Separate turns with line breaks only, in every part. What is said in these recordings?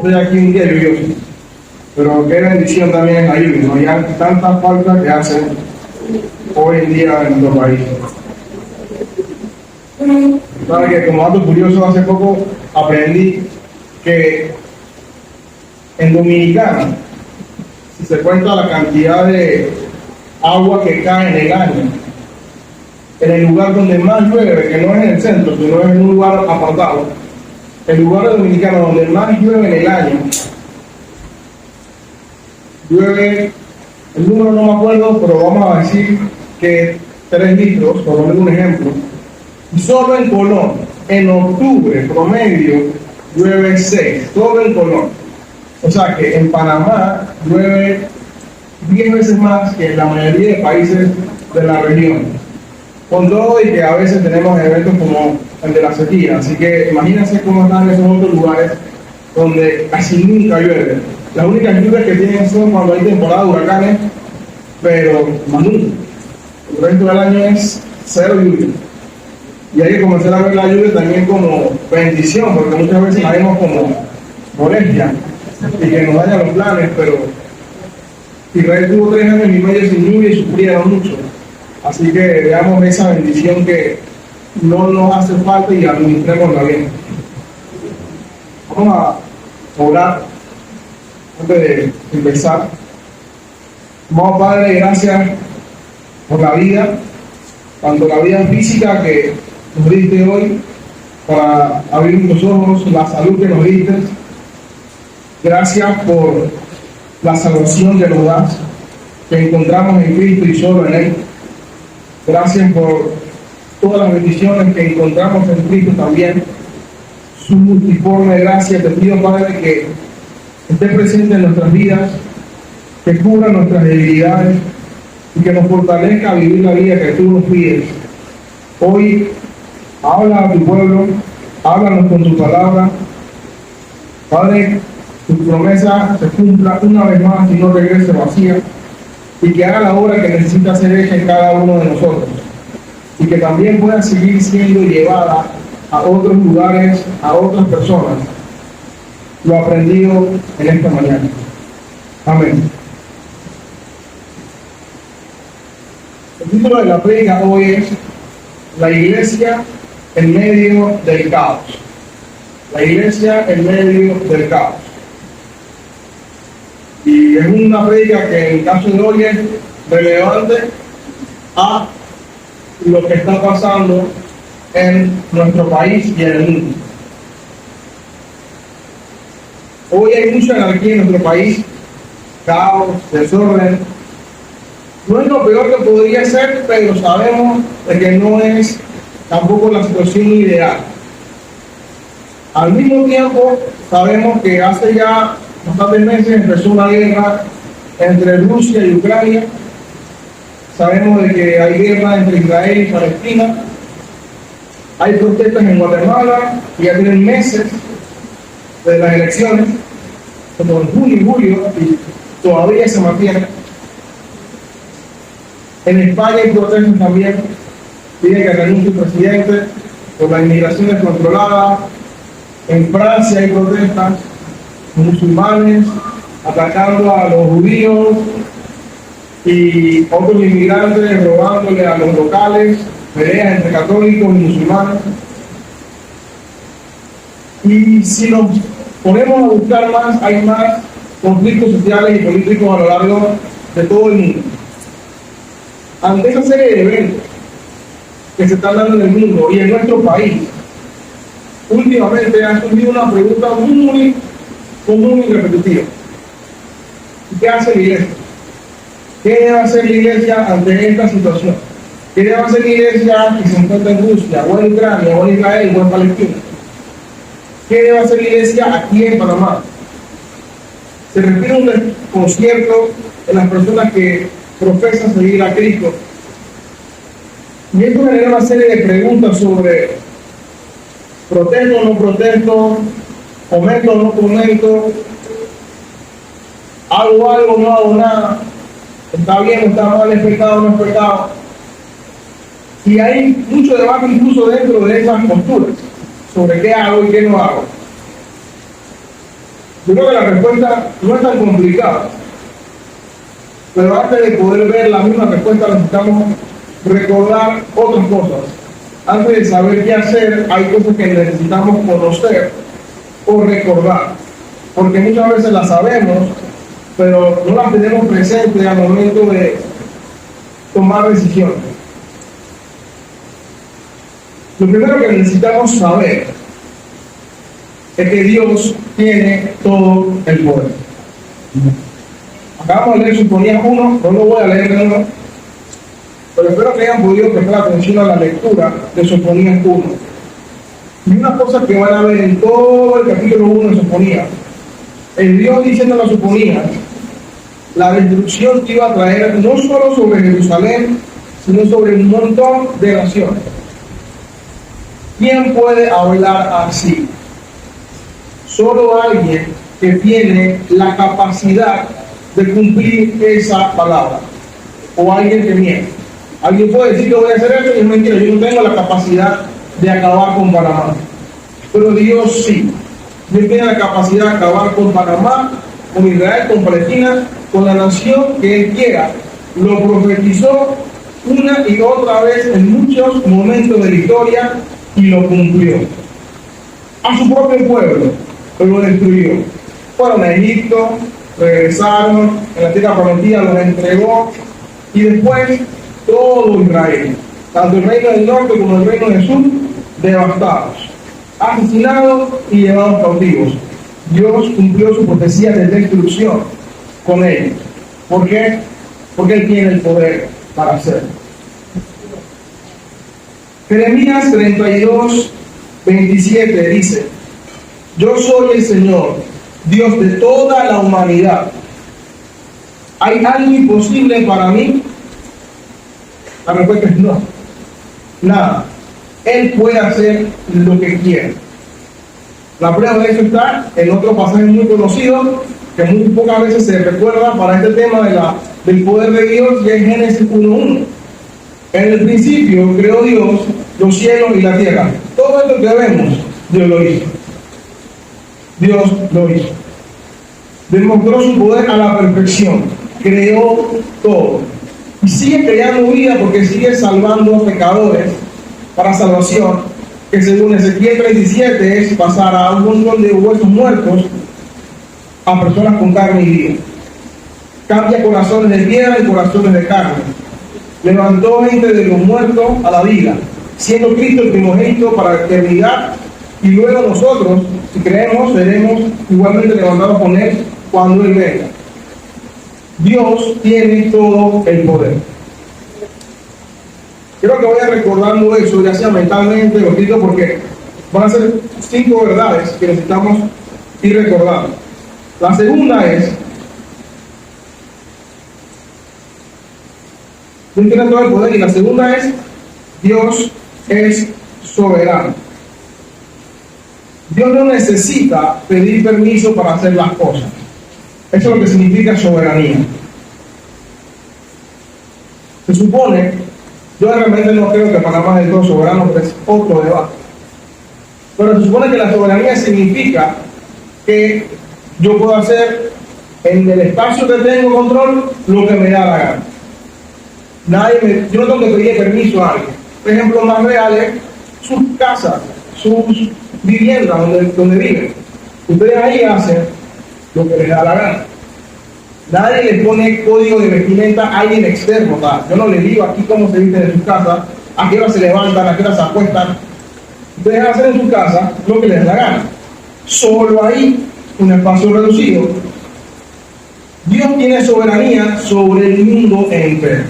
estoy aquí un día lluvioso, pero qué bendición también es la lluvia, ¿no? Ya tanta falta que hace hoy en día en nuestro país. Sabe que como dato curioso, hace poco aprendí que en Dominicana, si se cuenta la cantidad de agua que cae en el año, en el lugar donde más llueve, que no es en el centro, sino es en un lugar apartado, el lugar dominicano donde más llueve en el año, llueve, el número no me acuerdo, pero vamos a decir que 3 litros, por poner un ejemplo, y solo en Colón, en octubre promedio, llueve 6, solo en Colón. O sea que en Panamá llueve 10 veces más que en la mayoría de países de la región. Con todo y que a veces tenemos eventos como el de la sequía. Así que imagínense cómo están esos otros lugares donde casi nunca llueve. Las únicas lluvias que tienen son cuando hay temporada de huracanes, pero más nunca. El resto del año es cero lluvia. Y hay que comenzar a ver la lluvia también como bendición, porque muchas veces la vemos como molestia y que nos daña los planes, pero Israel tuvo 3 años y medio sin lluvia y sufrieron mucho. Así que veamos esa bendición que no nos hace falta y administrémosla bien. Vamos a orar antes de empezar. Vamos, Padre, gracias por la vida, tanto la vida física que nos diste hoy para abrir nuestros ojos, la salud que nos diste. Gracias por la salvación que nos das, que encontramos en Cristo y solo en Él. Gracias por todas las bendiciones que encontramos en Cristo también. Su multiforme gracia, te pido, Padre, que esté presente en nuestras vidas, que cubra nuestras debilidades y que nos fortalezca a vivir la vida que tú nos pides. Hoy, habla a tu pueblo, háblanos con tu palabra. Padre, tu promesa se cumpla una vez más y no regrese vacía, y que haga la obra que necesita ser hecha en cada uno de nosotros, y que también pueda seguir siendo llevada a otros lugares, a otras personas, lo aprendido en esta mañana. Amén. El título de la prédica hoy es La iglesia en medio del caos. La iglesia en medio del caos. Y es una prédica que en el caso de hoy es relevante a lo que está pasando en nuestro país y en el mundo. Hoy hay mucha anarquía en nuestro país, caos, desorden. No es lo peor que podría ser, pero sabemos de que no es tampoco la situación ideal. Al mismo tiempo, sabemos que hace ya bastantes meses empezó una guerra entre Rusia y Ucrania. Sabemos de que hay guerra entre Israel y Palestina. Hay protestas en Guatemala, y ya tienen meses de las elecciones, como en junio y julio, y todavía se mantiene. En España hay protestas también, piden que renuncie el presidente por la inmigración descontrolada. En Francia hay protestas, musulmanes atacando a los judíos y otros inmigrantes robándole a los locales, peleas entre católicos y musulmanes. Y si nos ponemos a buscar más, hay más conflictos sociales y políticos a lo largo de todo el mundo. Ante esa serie de eventos que se están dando en el mundo y en nuestro país, últimamente ha surgido una pregunta muy común y repetitiva. ¿Qué hace la iglesia? ¿Qué debe hacer la iglesia ante esta situación? ¿Qué debe hacer la iglesia que se encuentra en Rusia, o en Ucrania, o en Israel, o en Palestina? ¿Qué debe hacer la iglesia aquí en Panamá? Se refiere a un desconcierto en las personas que profesan seguir a Cristo. Y esto genera una serie de preguntas sobre protesto o no protesto, comento o no comento, hago algo, no hago nada, está bien, está mal, es pecado, no es pecado. Y hay mucho debate incluso dentro de esas posturas sobre qué hago y qué no hago. Yo creo que la respuesta no es tan complicada, pero antes de poder ver la misma respuesta necesitamos recordar otras cosas. Antes de saber qué hacer, hay cosas que necesitamos conocer o recordar, porque muchas veces las sabemos, pero no las tenemos presentes al momento de tomar decisiones. Lo primero que necesitamos saber es que Dios tiene todo el poder. Acabamos de leer Sofonías 1, no lo voy a leer de nuevo, pero espero que hayan podido prestar atención a la lectura de Sofonías 1. Y una cosa que van a ver en todo el capítulo 1 de Sofonías, el Dios diciendo a las Sofonías la destrucción que iba a traer no solo sobre Jerusalén, sino sobre un montón de naciones. ¿Quién puede hablar así? Solo alguien que tiene la capacidad de cumplir esa palabra, o alguien que miente. Alguien puede decir que voy a hacer esto y es mentira, yo no tengo la capacidad de acabar con Panamá, pero Dios sí. Dios tiene la capacidad de acabar con Panamá, con Israel, con Palestina, con la nación que Él quiera. Lo profetizó una y otra vez en muchos momentos de la historia y lo cumplió. A su propio pueblo lo destruyó. Fueron a Egipto, regresaron, en la tierra prometida los entregó, y después todo Israel, tanto el reino del norte como el reino del sur, devastados, asesinados y llevados cautivos. Dios cumplió su profecía de destrucción con ellos. ¿Por qué? Porque Él tiene el poder para hacerlo. Jeremías 32, 27 dice: yo soy el Señor, Dios de toda la humanidad. ¿Hay algo imposible para mí? La respuesta es no. Nada. Él puede hacer lo que quiera. La prueba de eso está en otro pasaje muy conocido, que muy pocas veces se recuerda para este tema del poder de Dios, y es Génesis 1:1. En el principio creó Dios los cielos y la tierra. Todo esto que vemos, Dios lo hizo. Dios lo hizo. Demostró su poder a la perfección. Creó todo. Y sigue creando vida porque sigue salvando a pecadores para salvación, que según Ezequiel 37 es pasar a un montón de huesos muertos a personas con carne y vida. Cambia corazones de piedra en corazones de carne. Levantó gente de los muertos a la vida, siendo Cristo el primogénito para la eternidad, y luego nosotros, si creemos, seremos igualmente levantados con Él cuando Él venga. Dios tiene todo el poder. Quiero que vaya recordando eso, ya sea mentalmente o escrito, porque van a ser 5 verdades que necesitamos ir recordando. La segunda es: Dios tiene todo el poder, y la segunda es: Dios es soberano. Dios no necesita pedir permiso para hacer las cosas. Eso es lo que significa soberanía. Se supone, yo realmente no creo que Panamá es del todo soberano, pero es otro debate. Pero se supone que la soberanía significa que yo puedo hacer en el espacio que tengo control lo que me da la gana. Yo no tengo que pedir permiso a alguien. Por ejemplo, más real es sus casas, sus viviendas donde viven. Ustedes ahí hacen lo que les da la gana. Nadie le pone código de vestimenta a alguien externo. Yo no les digo aquí cómo se visten en su casa, a qué hora se levantan, a qué hora se acuestan. Ustedes hacen en su casa lo que les da la gana. Solo ahí, un espacio reducido. Dios tiene soberanía sobre el mundo entero.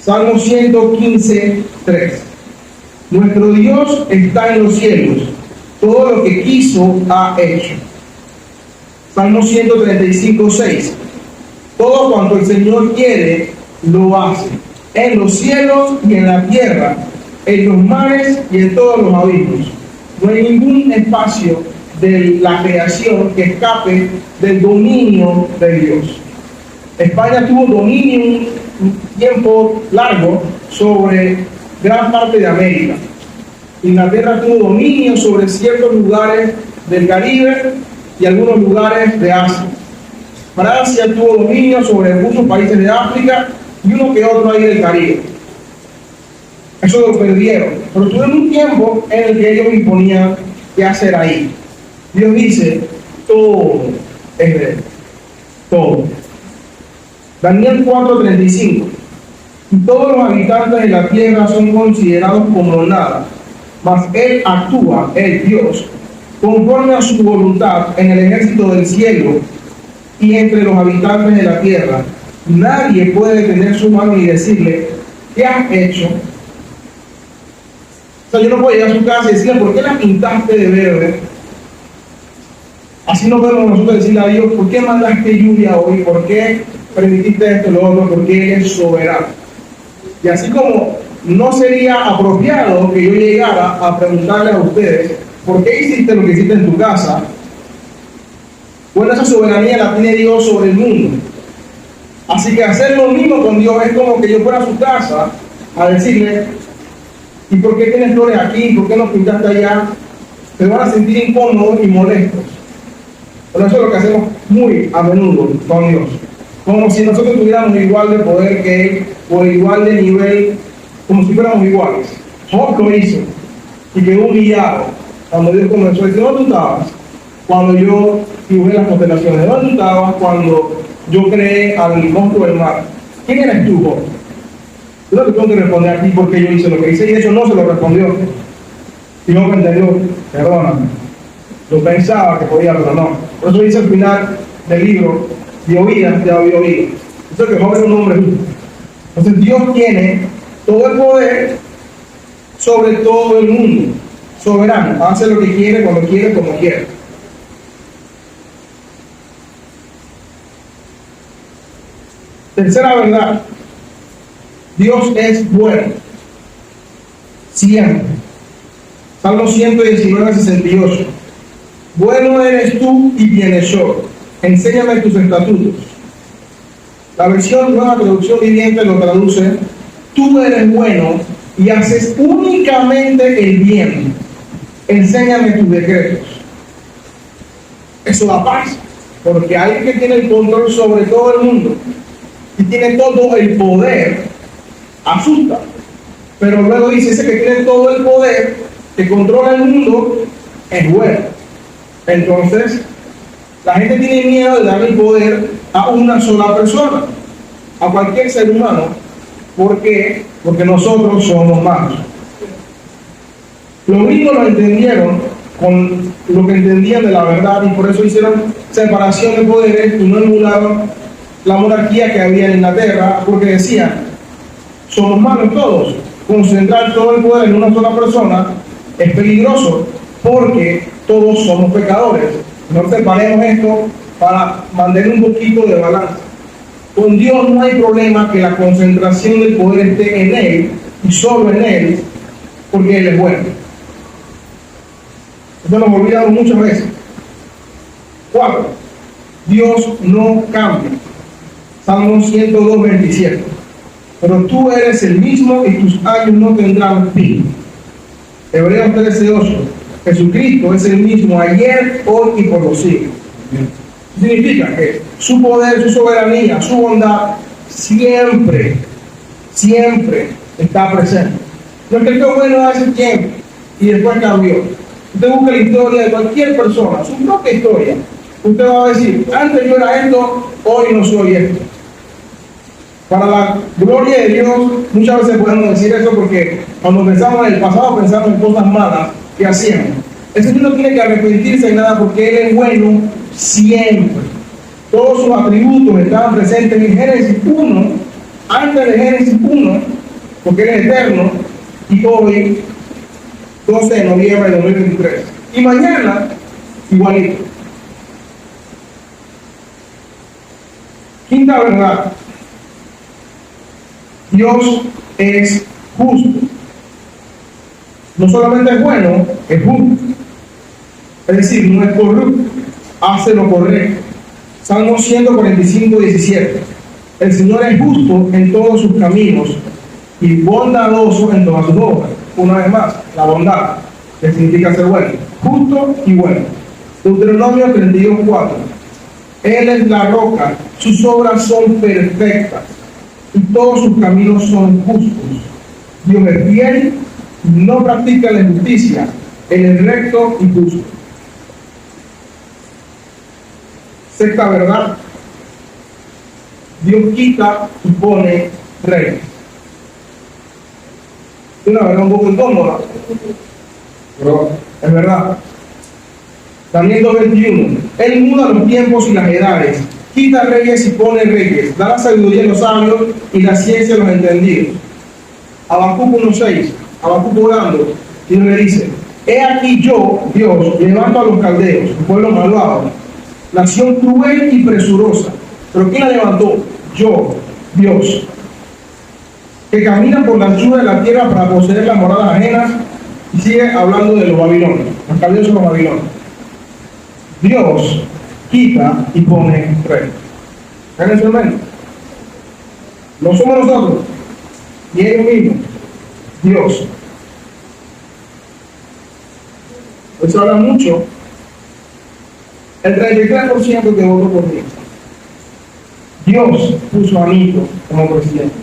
Salmo 115, 3. Nuestro Dios está en los cielos, todo lo que quiso ha hecho. Salmo 135, 6. Todo cuanto el Señor quiere, lo hace, en los cielos y en la tierra, en los mares y en todos los abismos. No hay ningún espacio de la creación que escape del dominio de Dios. España tuvo dominio un tiempo largo sobre gran parte de América. Inglaterra tuvo dominio sobre ciertos lugares del Caribe y algunos lugares de Asia. Francia tuvo dominio sobre muchos países de África y uno que otro ahí del Caribe. Eso lo perdieron, pero tuvieron un tiempo en el que ellos imponían qué hacer ahí. Dios dice, todo es de él, todo. Daniel 4:35. Y todos los habitantes de la tierra son considerados como nada, mas él actúa, el Dios, conforme a su voluntad en el ejército del cielo y entre los habitantes de la tierra. Nadie puede detener su mano y decirle, ¿qué has hecho? O sea, yo no puedo llegar a su casa y decirle, ¿por qué la pintaste de verde? Así no podemos nosotros decirle a Dios, ¿por qué mandaste lluvia hoy? ¿Por qué permitiste esto y lo otro? Porque Él es soberano. Y así como no sería apropiado que yo llegara a preguntarle a ustedes, ¿por qué hiciste lo que hiciste en tu casa? Bueno, esa soberanía la tiene Dios sobre el mundo. Así que hacer lo mismo con Dios es como que yo fuera a su casa a decirle, ¿y por qué tienes flores aquí? ¿Por qué no pintaste allá? Se van a sentir incómodos y molestos. Pero eso es lo que hacemos muy a menudo con Dios. Como si nosotros tuviéramos igual de poder que Él, o igual de nivel, como si fuéramos iguales. Job lo hizo y quedó humillado cuando Dios comenzó a decir, ¿dónde tú estabas? Cuando yo dibujé las constelaciones, ¿dónde tú estabas? Cuando yo creé al monstruo del mar. ¿Quién eres tú, Job? Yo no te tengo que responder aquí porque yo hice lo que hice, y de hecho no se lo respondió. Y no me entendió, perdóname. Lo pensaba que podía, pero no. Por eso dice al final del libro, de oídas te había oído. Eso es que Job era un hombre justo. Entonces Dios tiene todo el poder sobre todo el mundo. Soberano, hace lo que quiere, cuando quiere, como quiere. Tercera verdad, Dios es bueno, siempre. Salmo 119:68. Bueno eres tú y bienhechor, enséñame tus estatutos. La versión Nueva Traducción Viviente lo traduce, tú eres bueno y haces únicamente el bien, enséñame tus decretos. Eso da paz, porque alguien que tiene el control sobre todo el mundo y tiene todo el poder, asusta. Pero luego dice, ese que tiene todo el poder, que controla el mundo, es bueno. Entonces, la gente tiene miedo de darle el poder a una sola persona, a cualquier ser humano. ¿Por qué? Porque nosotros somos malos. Los gringos lo entendieron con lo que entendían de la verdad y por eso hicieron separación de poderes y no emularon la monarquía que había en Inglaterra, porque decían, somos malos todos. Concentrar todo el poder en una sola persona es peligroso porque todos somos pecadores. No separemos esto para mantener un poquito de balance. Con Dios no hay problema que la concentración del poder esté en Él y solo en Él, porque Él es bueno. Esto nos olvidamos muchas veces. 4. Dios no cambia. Salmo 102:27. Pero tú eres el mismo y tus años no tendrán fin. Hebreos 13:8. Jesucristo es el mismo ayer, hoy y por los siglos. Significa que su poder, su soberanía, su bondad siempre está presente. No es que fue bueno hace tiempo y después cambió. Usted busca la historia de cualquier persona, su propia historia. Usted va a decir, antes yo era esto, hoy no soy esto. Para la gloria de Dios, muchas veces podemos decir eso porque cuando pensamos en el pasado, pensamos en cosas malas que hacíamos. Ese no tiene que arrepentirse de nada porque Él es bueno siempre. Todos sus atributos estaban presentes en Génesis 1, antes de Génesis 1, porque Él es eterno, y hoy, 12 de noviembre de 2023. Y mañana, igualito. Quinta verdad. Dios es justo. No solamente es bueno, es justo. Es decir, no es corrupto, hace lo correcto. Salmo 145:17. El Señor es justo en todos sus caminos y bondadoso en todas sus obras. Una vez más, la bondad, que significa ser bueno, justo y bueno. Deuteronomio 32:4. Él es la roca, sus obras son perfectas y todos sus caminos son justos. Dios es fiel, no practica la injusticia, Él es recto y justo. Sexta verdad, Dios quita y pone reyes. Es una verdad un poco incómoda, pero es verdad. Daniel 2:21. Él muda los tiempos y las edades, quita reyes y pone reyes, da la sabiduría a los sabios y la ciencia a los entendidos. Habacuc 1:6. Habacuc orando, Dios le dice: he aquí yo, Dios, levanto a los caldeos, un pueblo malvado, nación cruel y presurosa. ¿Pero quién la levantó? Yo, Dios, que camina por la anchura de la tierra para poseer las moradas ajenas. Y sigue hablando de los babilonios. Los caldeos son los babilonios. Dios quita y pone rey. ¿Ven eso, hermano? No somos nosotros, ni ellos mismos. Dios. Hoy se habla mucho. El 33% que votó por mí. Dios puso a Nito como presidente.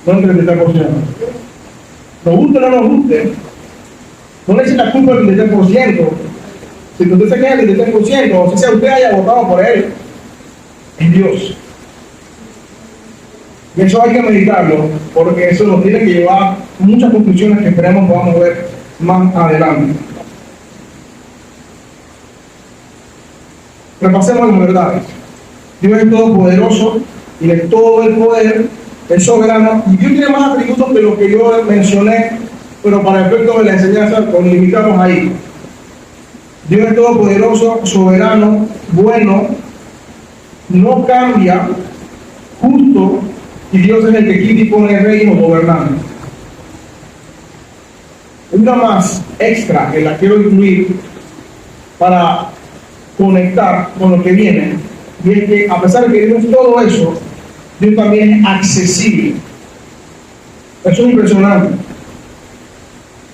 No el 33%. Nos guste o no nos guste, no le echen la culpa al 33%. Si usted se queda del 33%, o si sea usted haya votado por él, es Dios. Y eso hay que meditarlo, porque eso nos tiene que llevar a muchas conclusiones que esperemos podamos ver más adelante. Repasemos las verdades. Dios es todopoderoso, tiene todo el poder, es soberano, y Dios tiene más atributos que los que yo mencioné, pero para efectos de la enseñanza nos limitamos ahí. Dios es todopoderoso, soberano, bueno, no cambia, justo, y Dios es el que quita y pone reyes o gobernantes. Una más extra que la quiero incluir para conectar con lo que viene, y es que a pesar de que Dios es todo eso, Dios también es accesible. Eso es impresionante,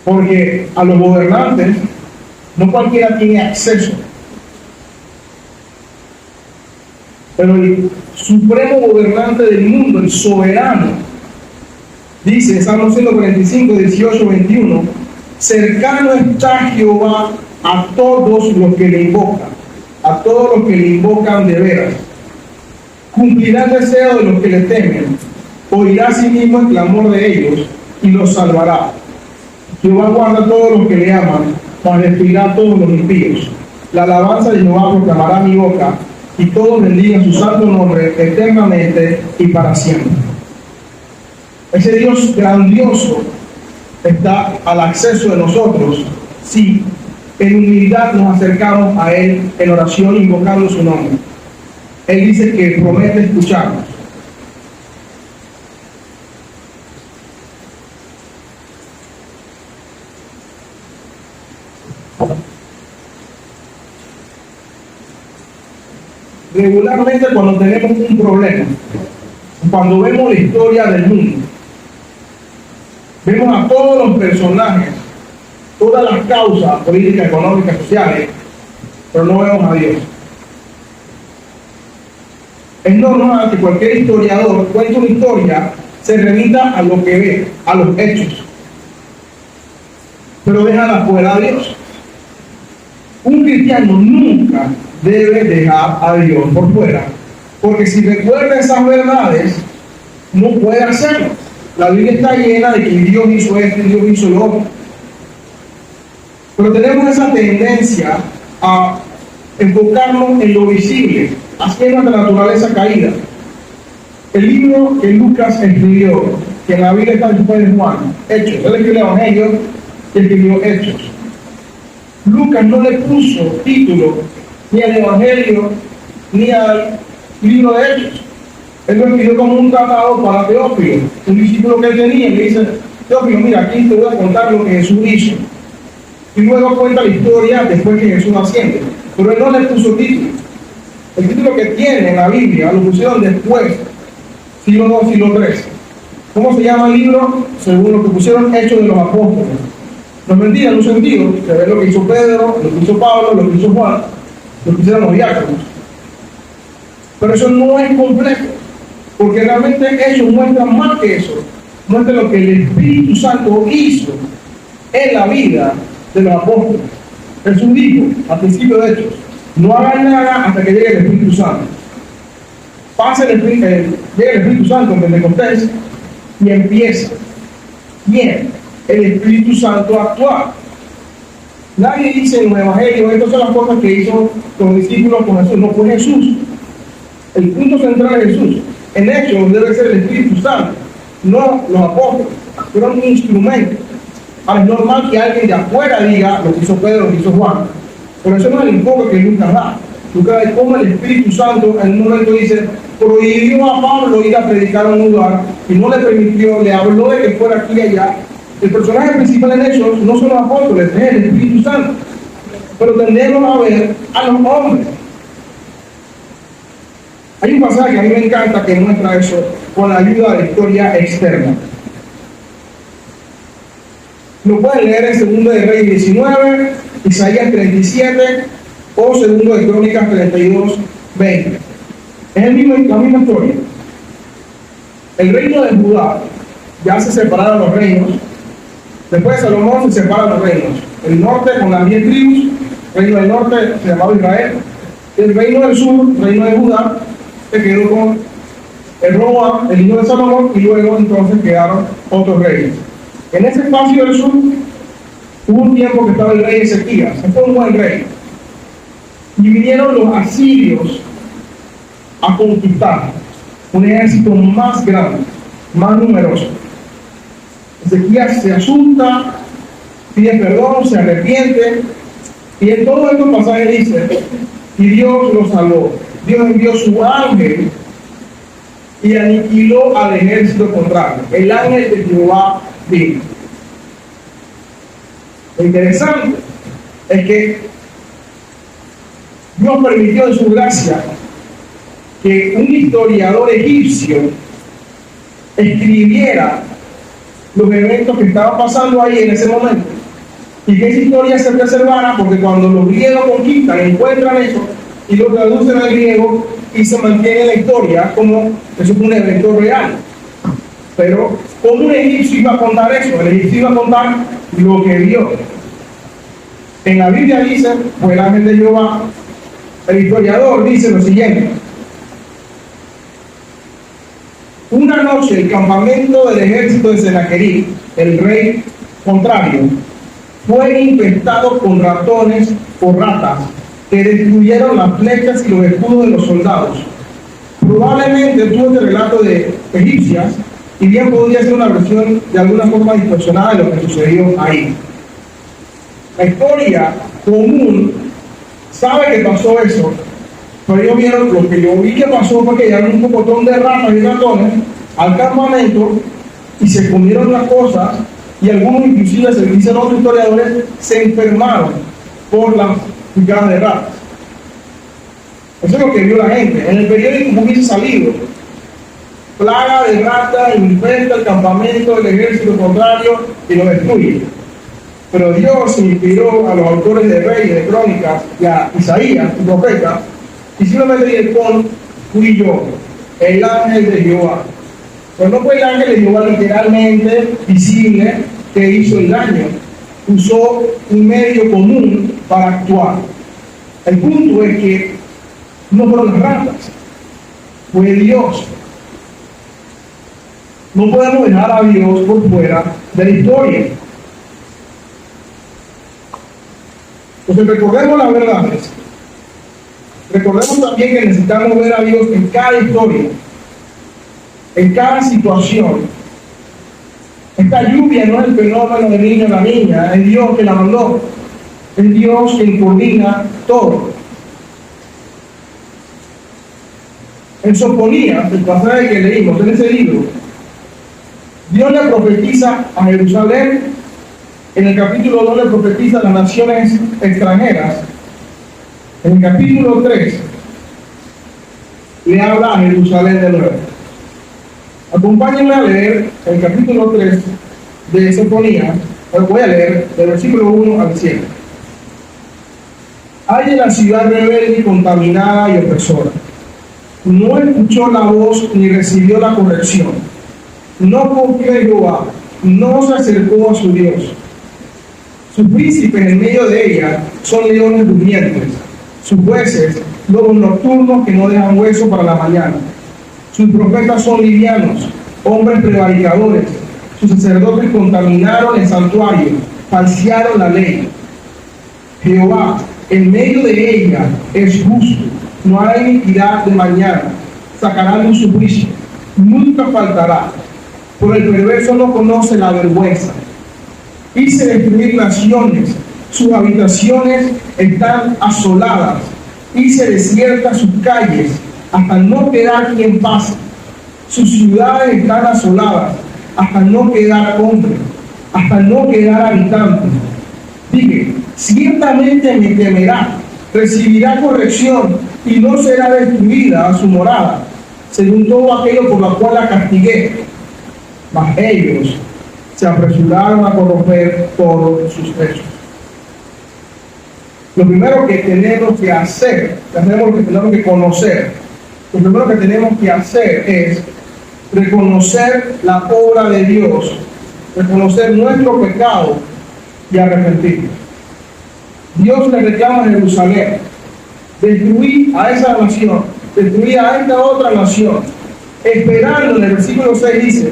porque a los gobernantes no cualquiera tiene acceso, pero el supremo gobernante del mundo, el soberano, dice en Salmo 145, 18, 21, cercano está Jehová a todos los que le invocan, a todos los que le invocan de veras. Cumplirá el deseo de los que le temen, oirá a sí mismo el clamor de ellos y los salvará. Jehová guarda a todos los que le aman, mas destruirá a todos los impíos. La alabanza de Jehová proclamará mi boca, y todos bendigan su santo nombre eternamente y para siempre. Ese Dios grandioso está al acceso de nosotros si en humildad nos acercamos a Él en oración invocando su nombre. Él dice que promete escucharnos. Regularmente cuando tenemos un problema, cuando vemos la historia del mundo, vemos a todos los personajes, todas las causas políticas, económicas, sociales, pero no vemos a Dios. Es normal que cualquier historiador cuente una historia, se remita a lo que ve, a los hechos, pero deja fuera a Dios. Un cristiano nunca debe dejar a Dios por fuera, porque si recuerda esas verdades, no puede hacerlo. La Biblia está llena de que Dios hizo esto y Dios hizo lo otro. Pero tenemos esa tendencia a enfocarnos en lo visible, haciendo la naturaleza caída. El libro que Lucas escribió, que en la Biblia está después de Juan, Hechos, él escribió el Evangelio y escribió Hechos. Lucas no le puso título ni al Evangelio ni al libro de Hechos. Él lo escribió como un tratado para Teófilo, un discípulo que él tenía, y le dice: Teófilo, mira, aquí te voy a contar lo que Jesús hizo. Y luego cuenta la historia después que Jesús asciende. Pero él no le puso título. El título que tiene en la Biblia lo pusieron después, siglo II, siglo III. ¿Cómo se llama el libro? Según lo que pusieron, Hechos de los Apóstoles. No es mentira en un sentido, se ve lo que hizo Pedro, lo que hizo Pablo, lo que hizo Juan, lo que hicieron los diáconos. Pero eso no es completo, porque realmente ellos muestran más que eso, muestran lo que el Espíritu Santo hizo en la vida de los apóstoles. Jesús dijo al principio de Hechos: no hagan nada hasta que llegue el Espíritu Santo. Llega el Espíritu Santo en Pentecostés y empieza. ¿Quién? El Espíritu Santo a actuar. Nadie dice en los evangelios: estas son las cosas que hizo los discípulos con Jesús. No fue Jesús. El punto central es Jesús. En Hechos debe ser el Espíritu Santo, no los apóstoles. Fueron instrumentos. Ahora, es normal que alguien de afuera diga lo que hizo Pedro, lo que hizo Juan. Pero eso no es el enfoque que Lucas da. Lucas da cómo el Espíritu Santo en un momento dice: prohibió a Pablo ir a predicar a un lugar y no le permitió, le habló de que fuera aquí y allá. El personaje principal en Hechos no son los apóstoles, es el Espíritu Santo. Pero tendemos a ver a los hombres. Hay un pasaje que a mí me encanta que muestra eso con la ayuda de la historia externa. Lo pueden leer en 2 de Reyes 19, Isaías 37 o 2 de Crónicas 32, 20. Es la misma historia. El reino de Judá ya se separaron los reinos. Después de Salomón se separan los reinos. El norte con las 10 tribus, el reino del norte se llamaba Israel. El reino del sur, el reino de Judá, se quedó con el Roboam, el hijo de Salomón, y luego entonces quedaron otros reyes. En ese espacio del sur hubo un tiempo que estaba el rey Ezequías, fue un buen rey. Y vinieron los asirios a conquistar un ejército más grande, más numeroso. Ezequías se asusta, pide perdón, se arrepiente, y en todo estos pasajes dice: y Dios lo salvó. Dios envió su ángel y aniquiló al ejército contrario. El ángel de Jehová vino. Lo interesante es que Dios permitió en su gracia que un historiador egipcio escribiera los eventos que estaban pasando ahí en ese momento, y que esa historia se preservara, porque cuando los griegos conquistan, encuentran eso y lo traducen al griego y se mantiene la historia como eso fue un evento real. Pero ¿cómo un egipcio iba a contar eso? El egipcio iba a contar lo que vio. En la Biblia dice: fue el ángel de Jehová. El historiador dice lo siguiente: una noche el campamento del ejército de Senaquerib, el rey contrario, fue infestado con ratones o ratas que destruyeron las flechas y los escudos de los soldados. Probablemente tuvo este relato de egipcias, y bien podría ser una versión de alguna forma distorsionada de lo que sucedió ahí. La historia común sabe que pasó eso, pero ellos vieron, lo que yo vi que pasó fue que llegaron un pocotón de ratas y ratones al campamento y se comieron las cosas, y algunos, inclusive, se dicen otros historiadores, se enfermaron por las picadas de ratas. Eso es lo que vio la gente. En el periódico hubiese salido: plaga de rata infesta el campamento del ejército contrario y lo destruye. Pero Dios inspiró a los autores de Reyes, de Crónicas, y a Isaías, el profeta, y simplemente dijo: fui yo, el ángel de Jehová. Pero no fue el ángel de Jehová literalmente visible que hizo el daño. Usó un medio común para actuar. El punto es que no fueron las ratas, fue Dios. No podemos dejar a Dios por fuera de la historia. Entonces recordemos las verdades. Recordemos también que necesitamos ver a Dios en cada historia, en cada situación. Esta lluvia no es el fenómeno del niño o la niña, es Dios que la mandó. Es Dios quien coordina todo. En Sofonías, el pasaje que leímos en ese libro, Dios le profetiza a Jerusalén. En el capítulo 2 le profetiza a las naciones extranjeras. En el capítulo 3 le habla a Jerusalén de nuevo. Acompáñenme a leer el capítulo 3 de Sofonías, Os voy a leer del versículo 1 al 7. Hay en la ciudad rebelde y contaminada y opresora. No escuchó la voz ni recibió la corrección. No confió en Jehová, no se acercó a su Dios. Sus príncipes en medio de ella son leones durmientes. Sus jueces, lobos nocturnos que no dejan hueso para la mañana. Sus profetas son livianos, hombres prevaricadores. Sus sacerdotes contaminaron el santuario, falsearon la ley. Jehová, en medio de ella, es justo. No hay iniquidad de mañana. Sacará luz su juicio. Nunca faltará. Por el perverso no conoce la vergüenza. Hice destruir naciones. Sus habitaciones están asoladas. Hice desiertas sus calles, hasta no quedar quien pase. Sus ciudades están asoladas, hasta no quedar hombre, hasta no quedar habitante. Dije, ciertamente me temerá, recibirá corrección y no será destruida a su morada, según todo aquello por lo cual la castigué. Mas ellos se apresuraron a corromper todos sus hechos. Lo primero que tenemos que hacer, tenemos que conocer, lo primero que tenemos que hacer es reconocer la obra de Dios, reconocer nuestro pecado y arrepentirnos. Dios le reclama a Jerusalén: destruir a esa nación, destruir a esta otra nación, esperando, en el versículo 6 dice,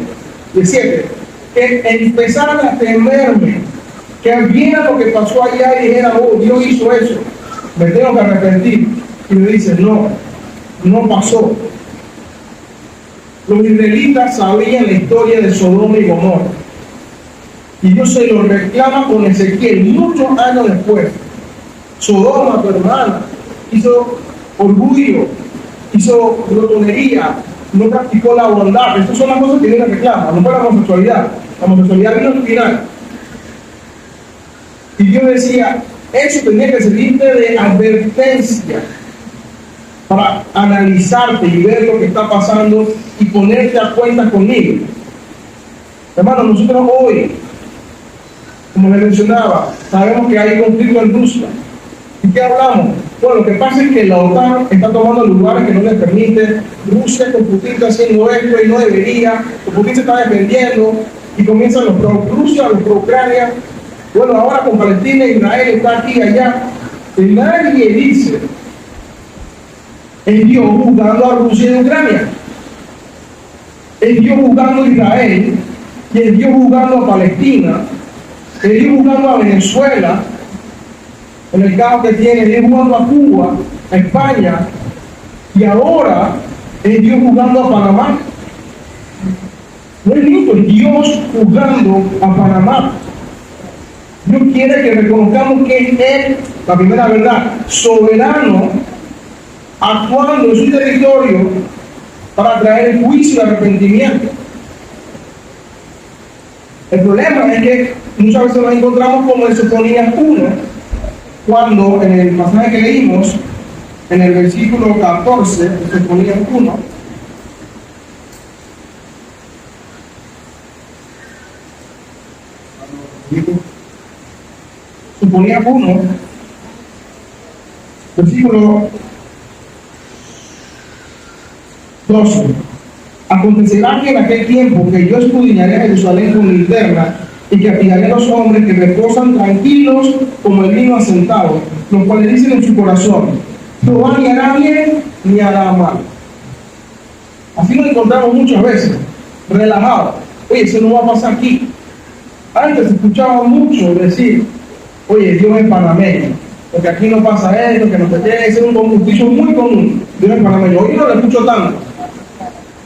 17, que empezaran a temerme, que vieran lo que pasó allá y dijeran: oh, Dios hizo eso, me tengo que arrepentir. Y me dice: no, no pasó. Los israelitas sabían la historia de Sodoma y Gomorra, y Dios se lo reclama con Ezequiel muchos años después. Sodoma, tu hermana, hizo orgullo, hizo glotonería, no practicó la bondad. Estas son las cosas que Dios reclama, no fue la homosexualidad. La homosexualidad vino al final. Y Dios decía: eso tenía que servirte de advertencia para analizarte y ver lo que está pasando y ponerte a cuenta conmigo. Hermano, nosotros hoy, como les mencionaba, sabemos que hay conflicto en Rusia. ¿Y qué hablamos? Bueno, lo que pasa es que la OTAN está tomando lugares que no les permiten. Rusia con Putin está haciendo esto y no debería. Putin se está defendiendo y comienzan los pro-Rusia, los pro-Ucrania. Bueno, ahora con Palestina, Israel está aquí y allá. Y nadie dice: es Dios juzgando a Rusia y Ucrania. Es Dios juzgando a Israel. Y es Dios juzgando a Palestina. Es Dios juzgando a Venezuela. En el caso que tiene, es Dios juzgando a Cuba, a España. Y ahora es Dios juzgando a Panamá. No es lindo, es Dios juzgando a Panamá. Dios quiere que reconozcamos que es Él, la primera verdad, soberano, actuando en su territorio para traer el juicio y el arrepentimiento. El problema es que muchas veces nos encontramos como en Sofonías 1, cuando en el pasaje que leímos, en el versículo 14 de Sofonías 1, Sofonías 1, versículo 12. Acontecerá que en aquel tiempo que yo escudriñaré a Jerusalén con linterna y que castigaré a los hombres que reposan tranquilos como el vino asentado, los cuales dicen en su corazón: Jehová ni hará bien ni hará mal. Así nos encontramos muchas veces, relajados. Oye, eso no va a pasar aquí. Antes se escuchaba mucho decir: oye, Dios es panameño, porque aquí no pasa esto, que no se tiene. Ese es un dicho muy común: Dios es panameño. Hoy no lo escucho tanto.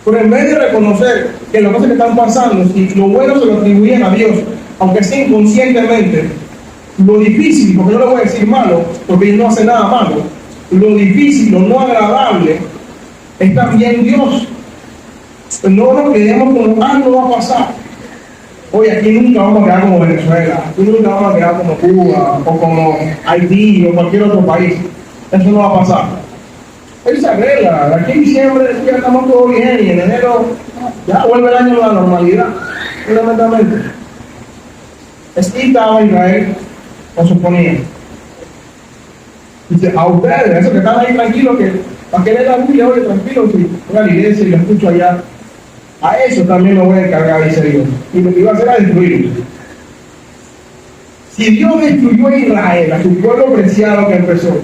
Pero en vez de reconocer que las cosas que están pasando, si lo bueno se lo atribuyen a Dios, aunque sea inconscientemente, lo difícil, porque no le voy a decir malo, porque Él no hace nada malo, lo difícil, lo no agradable, es también Dios. No nos quedemos como: no va a pasar. Oye, aquí nunca vamos a quedar como Venezuela, aquí nunca vamos a quedar como Cuba, o como Haití, o cualquier otro país. Eso no va a pasar. Él se arregla. Aquí en diciembre ya estamos todos bien, y en enero ya vuelve el año a la normalidad, fundamentalmente. estaba Israel, o suponía. Dice, a ustedes, esos que están ahí tranquilos, que para que lean la Biblia, oye, tranquilos, si voy a la iglesia y lo escucho allá, a eso también lo voy a encargar, dice Dios. Y lo que iba a hacer era destruirlos. Si Dios destruyó a Israel, a su pueblo preciado que empezó,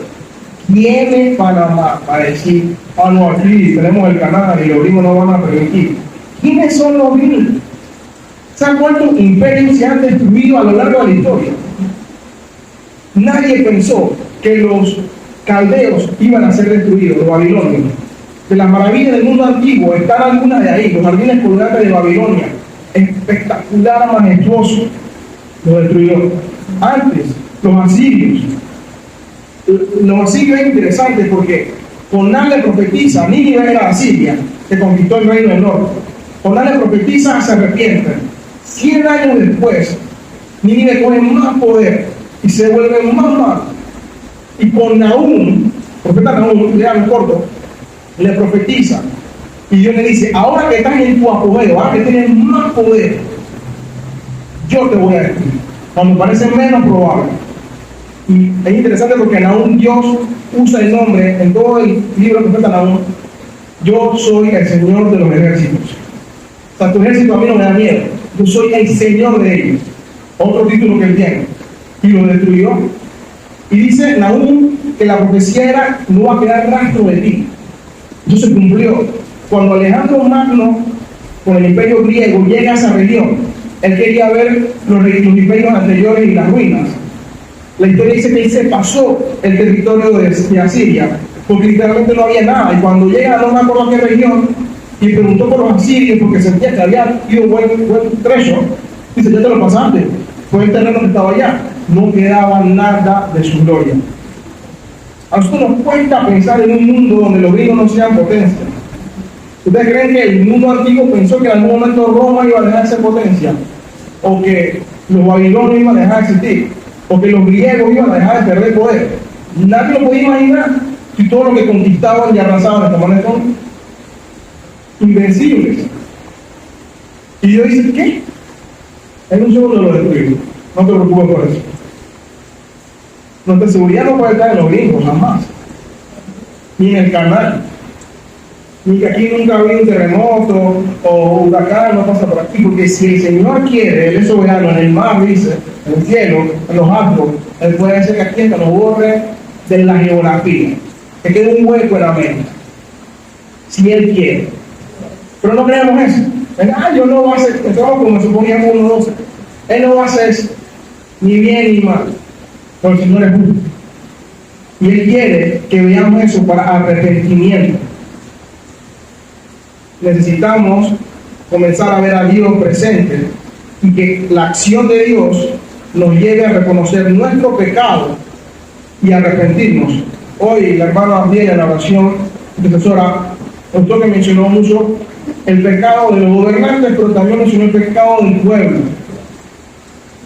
¿quiénes Panamá para decir, ah, no, aquí tenemos el canal y los gringos no van a permitir? ¿Quiénes son los gringos? ¿Saben cuántos imperios se han destruido a lo largo de la historia? Nadie pensó que los caldeos iban a ser destruidos, los babilonios. De las maravillas del mundo antiguo están algunas de ahí, los jardines colgantes de Babilonia. Espectacular, majestuoso, lo destruyó. Antes, los asirios. Los asirios es interesante porque Jonás le profetiza, Nínive era Asiria, que conquistó el reino del norte. Jonás le profetiza, se arrepienten. 100 años después, Nínive coge más poder y se vuelve más malo. Y con Nahum, profeta Nahum, lean corto, le profetiza. Y Dios le dice, ahora que estás en tu apogeo, ahora que tienes más poder, yo te voy a destruir. Cuando parece menos probable. Y es interesante porque Nahum, Dios usa el nombre en todo el libro del profeta Nahum. Yo soy el Señor de los ejércitos. O sea, tu ejército a mí no me da miedo. Yo soy el Señor de ellos. Otro título que él tiene. Y lo destruyó. Y dice Nahum que la profecía era, no va a quedar rastro de ti. Eso se cumplió. Cuando Alejandro Magno, con el imperio griego, llega a esa región, él quería ver los imperios anteriores y las ruinas. La historia dice que él se pasó el territorio de Asiria, porque literalmente no había nada. Y cuando llega, no me acuerdo a qué región, y preguntó por los asirios, porque sentía que había ido buen trecho, dice, ya te lo pasaste. Fue el terreno que estaba allá. No quedaba nada de su gloria. A nosotros nos cuesta pensar en un mundo donde los gringos no sean potencia. ¿Ustedes creen que el mundo antiguo pensó que en algún momento Roma iba a dejar de ser potencia? ¿O que los babilonios iban a dejar de existir? ¿O que los griegos iban a dejar de perder poder? Nadie lo podía imaginar. Si todo lo que conquistaban y arrasaban de esta manera son invencibles. Y Dios dice, ¿qué? En un segundo lo destruimos. No te preocupes por eso. Nuestra seguridad no puede estar en los gringos, jamás. Ni en el canal. Ni que aquí nunca ha habido un terremoto o huracán, no pasa por aquí. Porque si el Señor quiere, Él es soberano, en el mar, dice, en el cielo, en los astros, Él puede hacer que aquí hasta nos borre de la geografía. Que quede un hueco en la mente. Si Él quiere. Pero no creemos eso. Yo no voy a hacer, estamos como suponíamos 1:12. Él no va a hacer eso, ni bien ni mal. Pero el Señor es justo. Y Él quiere que veamos eso para arrepentimiento. Necesitamos comenzar a ver a Dios presente y que la acción de Dios nos lleve a reconocer nuestro pecado y a arrepentirnos. Hoy la hermana Andrea en la oración profesora, doctor que mencionó mucho el pecado de los gobernantes, pero también mencionó el pecado del pueblo.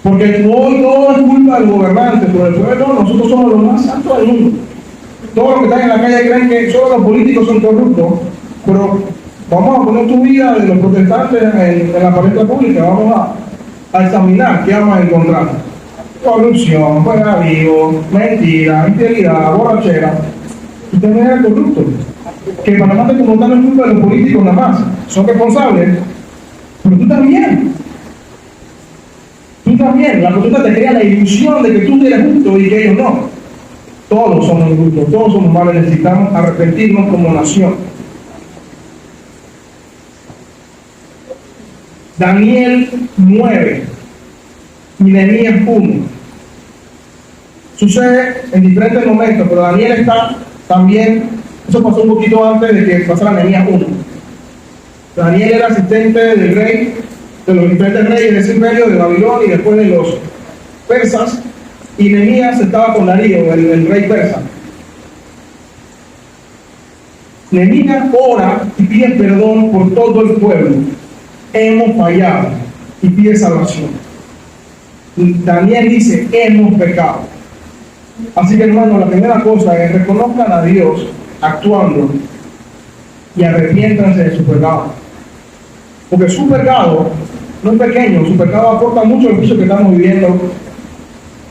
Porque hoy todo es culpa del gobernante, pero el pueblo, nosotros somos los más santos del mundo. Todos los que están en la calle creen que solo los políticos son corruptos, pero vamos a poner tu vida de los protestantes en la palestra pública, vamos a examinar qué vamos a encontrar. Corrupción, juegavío, mentira, infidelidad, borrachera. Y también es corrupto. Que Panamá como tal no es culpa de los políticos nada más, son responsables, pero tú también. Tú también, la persona te crea la ilusión de que tú eres justo y que ellos no. Todos somos justos, todos somos malos, necesitamos arrepentirnos como nación. Daniel 9 y Nehemías 1. Sucede en diferentes momentos, pero Daniel está también, eso pasó un poquito antes de que pasara Nehemías 1. Daniel era asistente del rey, de los diferentes reyes de ese imperio de Babilonia y después de los persas, y Nehemías estaba con Darío, el rey persa. Nehemías ora y pide perdón por todo el pueblo. Hemos fallado y pide salvación. Daniel dice, hemos pecado. Así que hermano, la primera cosa es reconozcan a Dios actuando y arrepiéntanse de su pecado. Porque su pecado no es pequeño, su pecado aporta mucho al juicio que estamos viviendo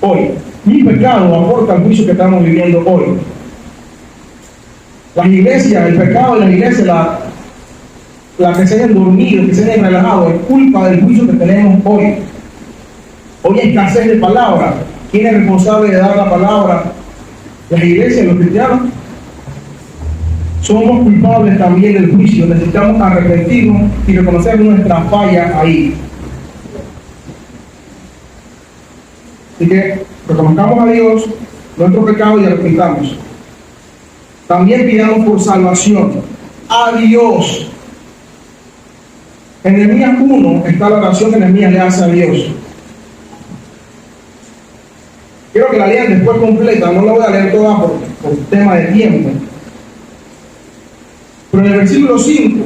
hoy. Mi pecado aporta al juicio que estamos viviendo hoy. Las iglesias, el pecado de las iglesias, la que se hayan dormido, que se hayan relajado, es culpa del juicio que tenemos hoy. Hoy hay escasez de palabra. ¿Quién es responsable de dar la palabra? Las iglesias, los cristianos. Somos culpables también del juicio. Necesitamos arrepentirnos y reconocer nuestra falla ahí. Así que reconozcamos a Dios nuestro pecado y arrepentamos. También pidamos por salvación a Dios. En Nehemías 1 está la oración que Nehemías le hace a Dios. Quiero que la lean después completa, no la voy a leer toda por tema de tiempo. Pero en el versículo 5,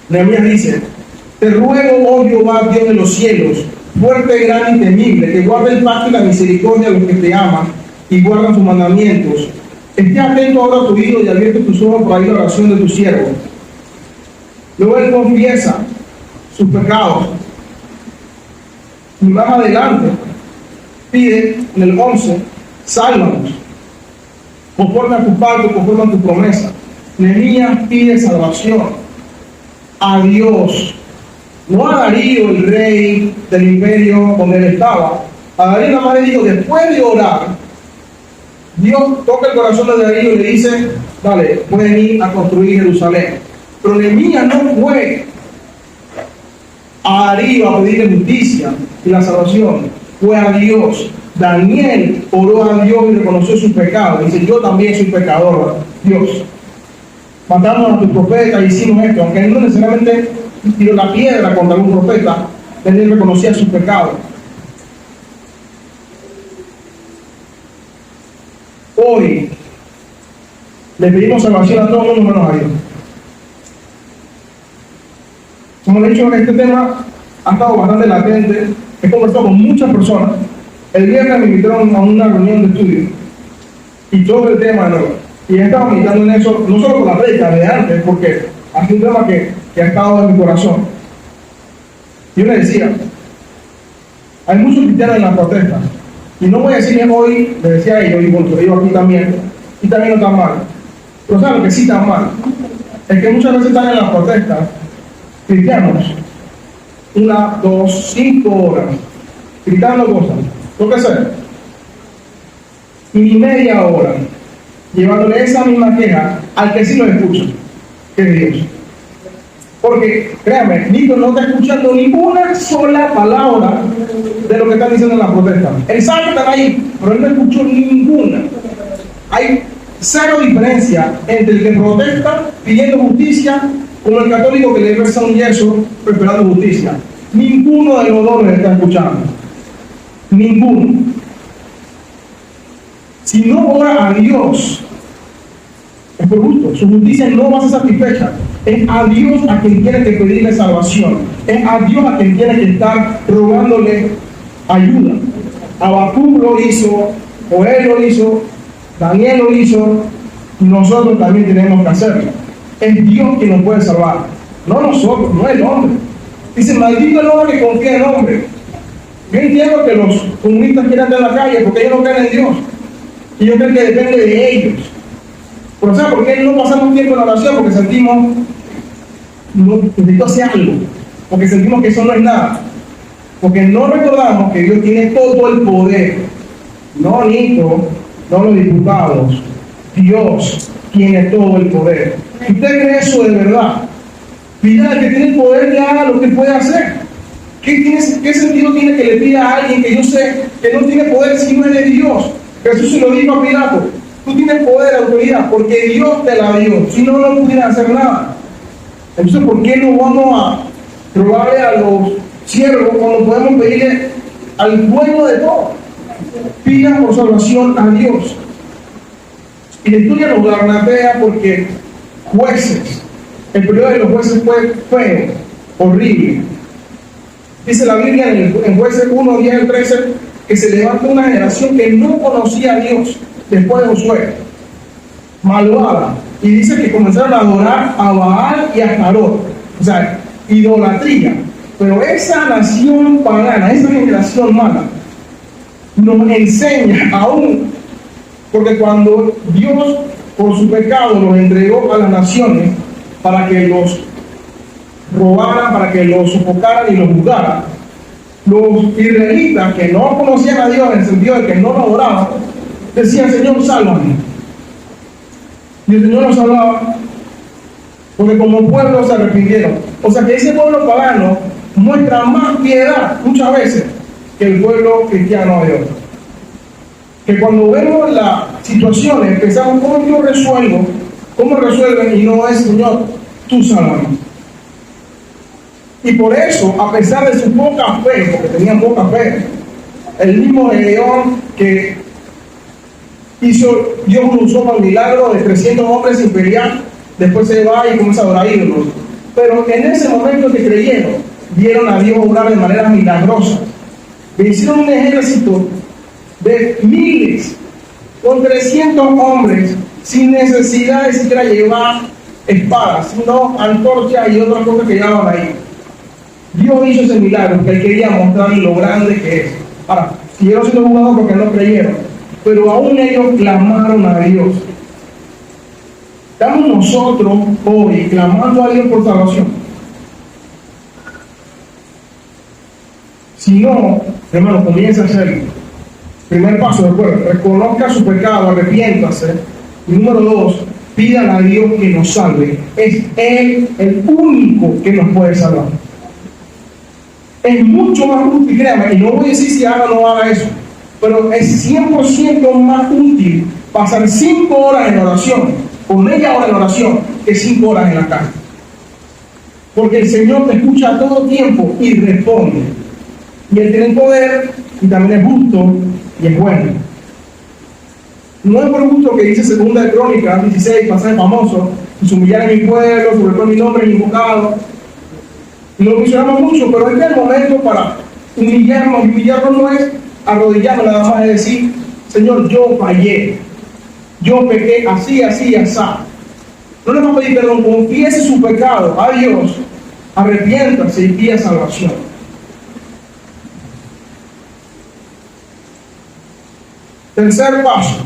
Nehemías dice: te ruego, oh Jehová, Dios de los cielos, fuerte, grande y temible, que guarde el pacto y la misericordia a los que te aman y guardan sus mandamientos. Esté atento ahora a tu oído y abierto tus ojos para oír la oración de tu siervo. Luego él confiesa sus pecados. Y más adelante pide en el 11: sálvanos, conforme a tu pacto, conforme a tu promesa. Nehemías pide salvación a Dios, no a Darío, el rey del imperio donde él estaba. A Darío nada más le dijo, después de orar, Dios toca el corazón de Darío y le dice: vale, pueden ir a construir Jerusalén. Pero Nehemías no fue a Darío a pedirle justicia y la salvación, fue a Dios. Daniel oró a Dios y reconoció sus pecados. Dice: yo también soy pecador, Dios. Matamos a tu profeta y hicimos esto. Aunque él no necesariamente tiró la piedra contra un profeta, él reconocía sus pecados. Hoy le pedimos salvación a todo el mundo menos a Dios. Como le he dicho, este tema ha estado bastante latente. He conversado con muchas personas. El viernes me invitaron a una reunión de estudio y todo el tema de nuevo. Y he estado meditando en eso, no solo por la prédica de antes, porque ha sido un tema que ha estado en mi corazón. Yo le decía, hay muchos cristianos en las protestas, y no voy a decir hoy, le decía a ellos, y bueno, lo digo aquí también, y también no está mal. Pero saben que sí está mal. Es que muchas veces están en las protestas cristianos 1, 2, 5 horas gritando cosas, lo que sea, y ni media hora llevándole esa misma queja al que sí lo escucha, que es Dios. Porque, créame, Nico no está escuchando ninguna sola palabra de lo que están diciendo en la protesta. Él sabe que están ahí, pero él no escuchó ninguna. Hay cero diferencia entre el que protesta pidiendo justicia como el católico que le versa un yeso esperando justicia. Ninguno de los dos le está escuchando. Ninguno. Si no ora a Dios, es por gusto, su justicia no va a ser satisfecha. Es a Dios a quien tiene que pedirle salvación. Es a Dios a quien tiene que estar rogándole ayuda. Habacuc lo hizo, Joel lo hizo, Daniel lo hizo, y nosotros también tenemos que hacerlo. Es Dios quien nos puede salvar, no nosotros, no el hombre. Dice: maldito el hombre que confía en el hombre. Yo entiendo que los comunistas quieran estar en la calle porque ellos no creen en Dios. Y yo creo que depende de ellos. Pero ¿sabes por qué no pasamos tiempo en la oración? Porque sentimos que necesito hacer algo. Porque sentimos que eso no es nada. Porque no recordamos que Dios tiene todo el poder. No Nico, no los diputados. Dios tiene todo el poder. Si usted cree eso de verdad, pida al que tiene el poder que haga lo que puede hacer. ¿Qué sentido tiene que le pida a alguien que yo sé que no tiene poder si no es de Dios? Jesús se lo dijo a Pilato: tú tienes poder, autoridad, porque Dios te la dio. Si no, no pudieras hacer nada. Entonces, ¿por qué no vamos a robarle a los siervos cuando podemos pedirle al dueño de todo? Pida por salvación a Dios. Y la historia nos garnatea porque jueces, el periodo de los jueces fue feo, horrible. Dice la Biblia en Jueces 1, 10 al 13, que se levantó una generación que no conocía a Dios después de Josué, malvada, y dice que comenzaron a adorar a Baal y a Astarot, o sea, idolatría. Pero esa nación pagana, esa generación mala, nos enseña aún, porque cuando Dios por su pecado los entregó a las naciones para que los robaran, para que los sofocaran y los juzgaran, los israelitas que no conocían a Dios en el sentido de que no lo adoraban, decían: Señor, sálvame. Y el Señor los salvaba porque como pueblo se arrepintieron. O sea que ese pueblo pagano muestra más piedad muchas veces que el pueblo cristiano de Dios. Que cuando vemos las situaciones pensamos: ¿cómo yo resuelvo? ¿Cómo resuelven? Y no es: Señor, tú sálvame. Y por eso, a pesar de su poca fe, porque tenían poca fe, el mismo Gedeón que hizo, Dios lo usó para el milagro de 300 hombres sin pelear, después se va y comienza a adorar ídolos. Pero en ese momento que creyeron, vieron a Dios obrar de manera milagrosa. Vencieron un ejército de miles, con 300 hombres, sin necesidad de siquiera llevar espadas, sino antorchas y otras cosas que llevaban ahí. Dios hizo ese milagro porque Él quería mostrar lo grande que es. Ahora, siguieron siendo jugados porque no creyeron, pero aún ellos clamaron a Dios. Estamos nosotros hoy clamando a Dios por salvación. Si no, hermano, comienza a hacerlo. Primer paso, recuerda, reconozca su pecado, arrepiéntase. Y número 2, pídale a Dios que nos salve. Es Él el único que nos puede salvar. Es mucho más útil, créame, y no voy a decir si haga o no haga eso, pero es 100% más útil pasar 5 horas en oración o media hora en oración que 5 horas en la casa. Porque el Señor te escucha todo tiempo y responde. Y Él tiene poder y también es justo y es bueno. No es por gusto que dice Segunda de Crónicas 16, pasaje famoso: y se humillar en mi pueblo, sobre todo mi nombre es invocado. Y lo mencionamos mucho, pero este es el momento para humillarnos. Y humillarnos no es arrodillarnos, nada más es decir: Señor, yo fallé, yo pequé así, así, así. No le vamos a pedir perdón, confiese su pecado a Dios, arrepiéntase y pida salvación. Tercer paso,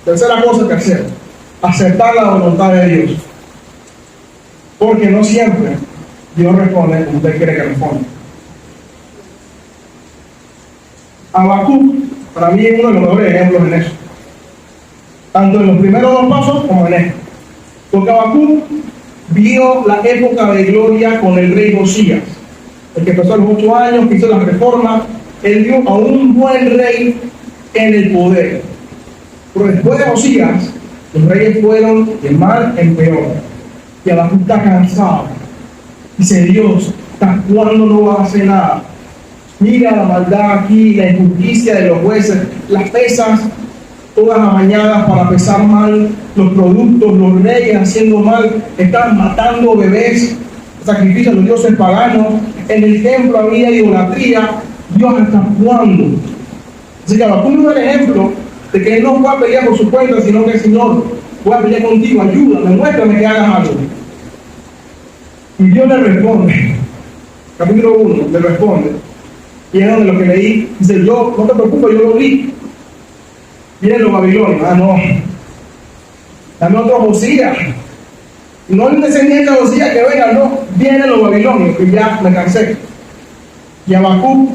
tercera cosa que hacer: aceptar la voluntad de Dios. Porque no siempre Dios responde como usted quiere que responda. Habacuc, para mí, es uno de los mejores ejemplos en eso. Tanto en los primeros 2 pasos como en esto. Porque Habacuc vio la época de gloria con el rey Josías, el que pasó los 8 años, que hizo las reformas. Él vio a un buen rey en el poder. Pero después de Josías, los reyes fueron de mal en peor. Y Habacuc está cansado. Dice: Dios, ¿hasta cuándo no vas a hacer nada? Mira la maldad aquí, la injusticia de los jueces, las pesas todas las mañanas para pesar mal los productos, los reyes haciendo mal, están matando bebés, sacrificios a los dioses paganos, en el templo había idolatría. Dios, ¿hasta cuándo? Así que Habacuc es el ejemplo de que Él no va a pelear por su cuenta, sino que el Señor voy a pelear contigo, ayúdame, muéstrame que hagas algo. Y Dios le responde, capítulo 1, le responde, y es donde lo que leí, dice: yo, no te preocupes, yo lo vi. Vienen los babilonios, no, dame otro Josías, no el descendiente de Josías que venga, no, vienen los babilonios, que ya me cansé. Y Habacuc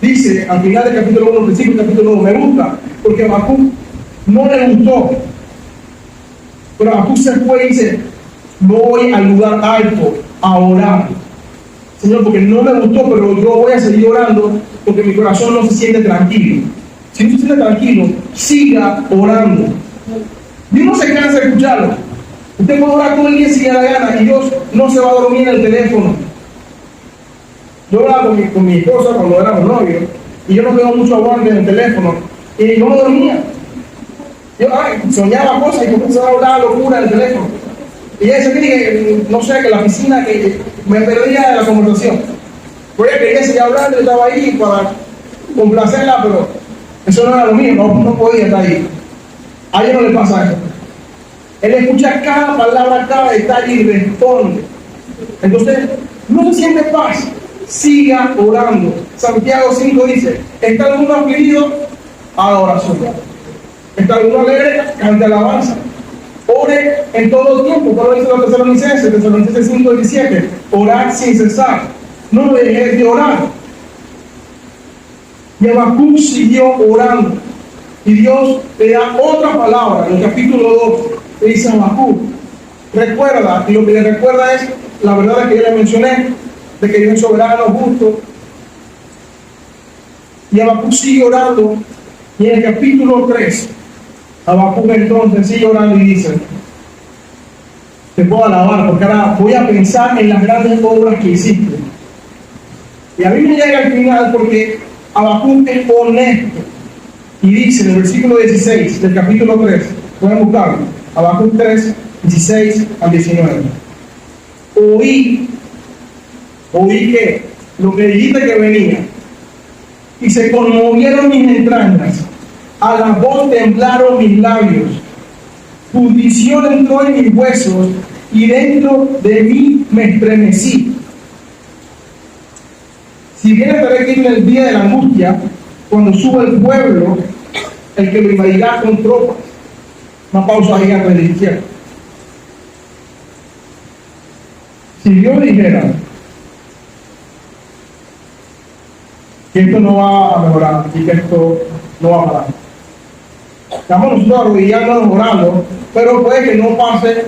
dice, al final del capítulo 1, principio del capítulo 1, me gusta, porque Habacuc no le gustó, pero Habacuc se fue y dice: voy al lugar alto a orar, Señor, porque no me gustó, pero yo voy a seguir orando porque mi corazón no se siente tranquilo. Si no se siente tranquilo, siga orando. Dios no se cansa de escucharlo. Usted puede orar todo el día si le da la gana y Dios no se va a dormir en el teléfono. Yo oraba con mi esposa cuando éramos novios y yo no tengo mucho aguante en el teléfono y yo no dormía. Yo soñaba cosas y comenzaba a hablar locura en el teléfono. Y ella se que, no sé, que la piscina, que me perdía de la conversación. Pues ella quería seguir hablando, yo estaba ahí para complacerla, pero eso no era lo mío, no podía estar ahí. A ella no le pasa eso. Él escucha cada palabra, cada detalle y responde. Entonces, no se siente paz siga orando. Santiago 5 dice, ¿está alguno afligido? Haga oración. ¿Está alguno alegre? Cante alabanza. Ore en todo tiempo. Como dice los Tesalonicenses 5:17, orar sin cesar. No dejes de orar. Y Habacuc siguió orando. Y Dios le da otra palabra en el capítulo 2. Le dice a Habacuc, recuerda, y lo que le recuerda es la verdad que yo le mencioné, de que Dios es soberano, justo. Y Habacuc sigue orando. Y en el capítulo 3, Habacuc entonces sigue orando y dice, te puedo alabar porque ahora voy a pensar en las grandes obras que hiciste. Y a mí me llega al final porque Habacuc es honesto y dice en el versículo 16 del capítulo 3, pueden buscarlo, Habacuc 3, 16 al 19. Oí que lo que dijiste que venía, y se conmovieron mis entrañas, a la voz temblaron mis labios, tu visión entró en mis huesos, y dentro de mí me estremecí. Si bien estaré aquí en el día de la angustia, cuando suba el pueblo, el que lo invadirá con tropas. Una pausa ahí a la izquierda. Si Dios dijera que esto no va a mejorar y que esto no va a parar, estamos nosotros arrodillándonos orando, pero puede que no pase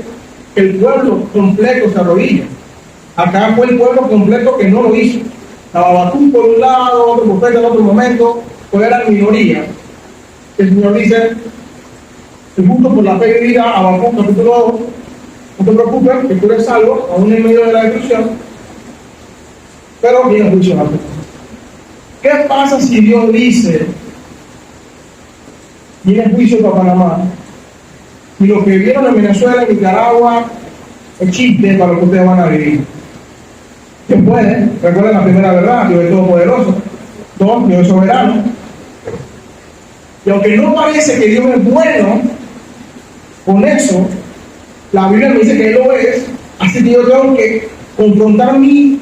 que el pueblo completo se arrodille. Acá fue el pueblo completo que no lo hizo. Habacuc por un lado, otro profeta en otro momento, pues eran minoría. El Señor dice, el justo por la fe vivirá, Habacuc capítulo 2, no te preocupes, que tú eres salvo, aún en medio de la destrucción, pero viene juicio. ¿Qué pasa si Dios dice, viene juicio para Panamá, y lo que vieron en Venezuela y Nicaragua es chiste para lo que ustedes van a vivir? Que puede, recuerden la primera verdad, Dios es todopoderoso, Dios es soberano. Y aunque no parece que Dios es bueno, con eso, la Biblia me dice que Él lo es, así que yo tengo que confrontar mi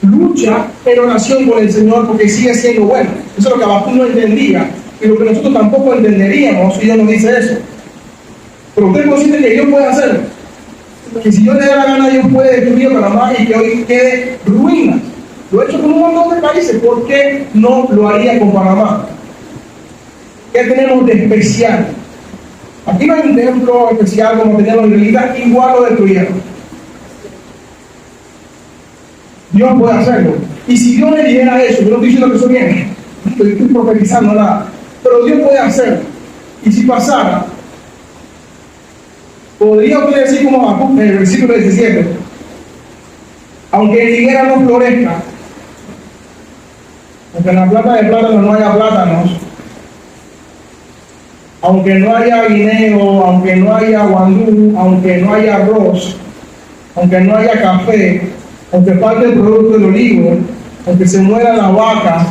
lucha en oración con el Señor porque sigue siendo bueno. Eso es lo que Habacuc no entendía, y lo que nosotros tampoco entenderíamos si Dios nos dice eso. Pero usted consciente que Dios puede hacerlo. Que si Dios le da la gana, Dios puede destruir a Panamá y que hoy quede ruinas. Lo he hecho con un montón de países. ¿Por qué no lo haría con Panamá? ¿Qué tenemos de especial? Aquí no hay un templo especial como teníamos en realidad, igual lo destruyeron. Dios puede hacerlo. Y si Dios le dijera eso, yo no estoy diciendo que eso viene, estoy profetizando nada, pero Dios puede hacerlo. Y si pasara, podría usted decir como Habacuc en el versículo 17, aunque en higuera no florezca, aunque en la plata de plátano no haya plátanos, aunque no haya guineo, aunque no haya guandú, aunque no haya arroz, aunque no haya café, aunque falte el producto del olivo, aunque se mueran las vacas,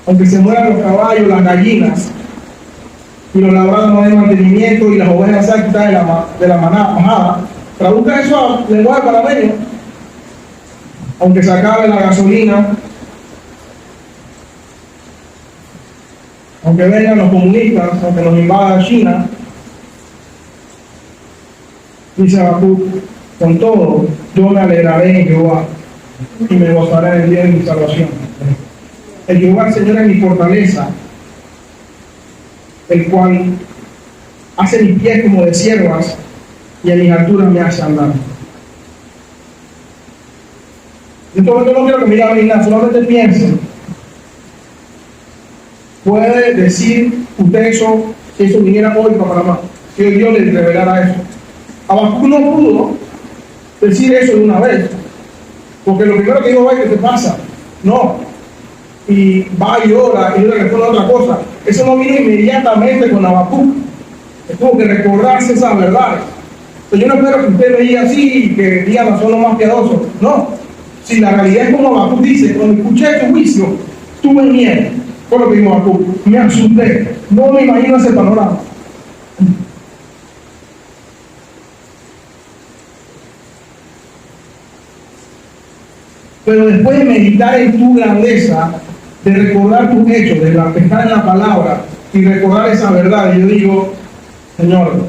aunque se mueran los caballos, las gallinas, y los labrados no hay mantenimiento y las ovejas se quitan de la majada, traduzca eso a lenguaje panameño, aunque se acabe la gasolina, aunque vengan los comunistas, aunque nos invada China, dice Habacuc, con todo, yo me alegraré en Jehová y me gozaré en el día de mi salvación. El Jehová, Señor, es mi fortaleza, el cual hace mis pies como de siervas y en mis alturas me hace andar. En este momento no quiero que me digan nada, solamente piensen. Puede decir usted eso, si eso viniera hoy para Panamá, que Dios le revelara eso. Habacuc no pudo decir eso de una vez, porque lo primero que dijo es que te pasa, no, y va y ora y le responde a otra cosa. Eso no vino inmediatamente con Habacuc, es como que recordarse esas verdades. Entonces yo no espero que usted me diga así y que diga no son los más piadosos, no, si la realidad es como Habacuc dice, cuando escuché tu juicio, tuve miedo. Fue lo que dijo Habacuc, me asusté, no me imagino ese panorama. Pero después de meditar en tu grandeza, de recordar tus hechos, de estar en la palabra y recordar esa verdad, yo digo, Señor,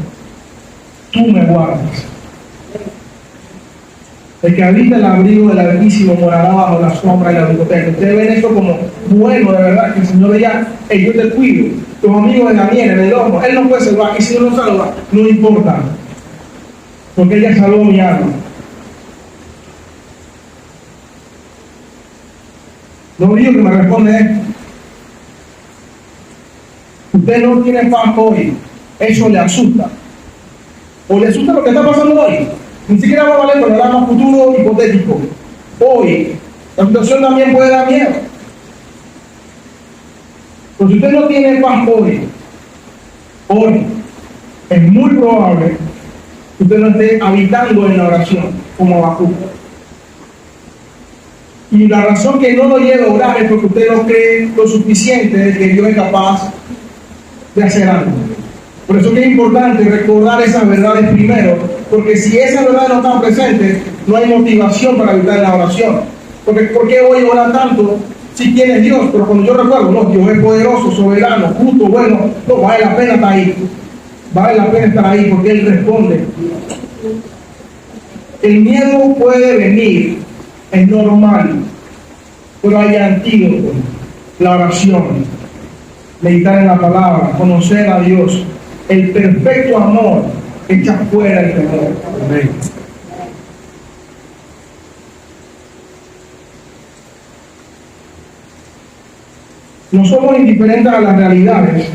tú me guardas. El que habita el abrigo del Altísimo morará bajo la sombra y la biblioteca. Ustedes ven esto como bueno, de verdad, que el Señor diga, yo te cuido, tus amigos de Daniel en el horno, Él no puede salvar, y si no lo salva, no importa, porque ella salvó mi alma. Lo único que me responde es, usted no tiene paz hoy, eso le asusta, o le asusta lo que está pasando hoy. Ni siquiera va a valer con el panorama futuro hipotético. Hoy, la situación también puede dar miedo. Pero si usted no tiene paz hoy es muy probable que usted no esté habitando en la oración como Habacuc. Y la razón que no lo lleva a orar es porque usted no cree lo suficiente de que Dios es capaz de hacer algo. Por eso que es importante recordar esas verdades primero, porque si esas verdades no están presentes, no hay motivación para habitar en la oración. Porque ¿por qué hoy orar tanto si tienes Dios? Pero cuando yo recuerdo, no, Dios es poderoso, soberano, justo, bueno, no, vale la pena estar ahí. Vale la pena estar ahí porque Él responde. El miedo puede venir, es normal, pero hay antídoto, la oración, meditar en la palabra, conocer a Dios. El perfecto amor echa fuera el temor. Amén. No somos indiferentes a las realidades,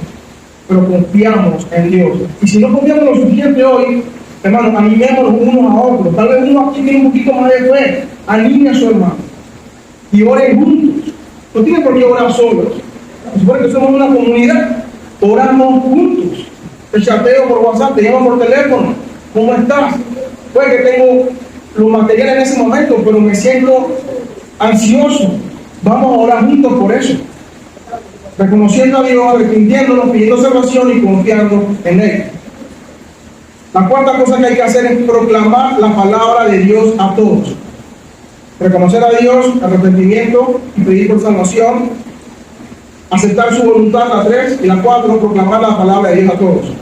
pero confiamos en Dios. Y si no confiamos lo suficiente hoy, hermanos, animémonos unos a otros. Tal vez uno aquí tiene un poquito más de fe. Anime a su hermano. Y oren juntos. No tiene por qué orar solos. Se supone que somos una comunidad. Oramos juntos. Te chateo por WhatsApp, te llamo por teléfono. ¿Cómo estás? Pues que tengo los materiales en ese momento, pero me siento ansioso. Vamos a orar juntos por eso. Reconociendo a Dios, arrepintiéndonos, pidiendo salvación y confiando en Él. La cuarta cosa que hay que hacer es proclamar la palabra de Dios a todos. Reconocer a Dios, arrepentimiento y pedir por salvación. Aceptar su voluntad, la 3. Y la 4, proclamar la palabra de Dios a todos.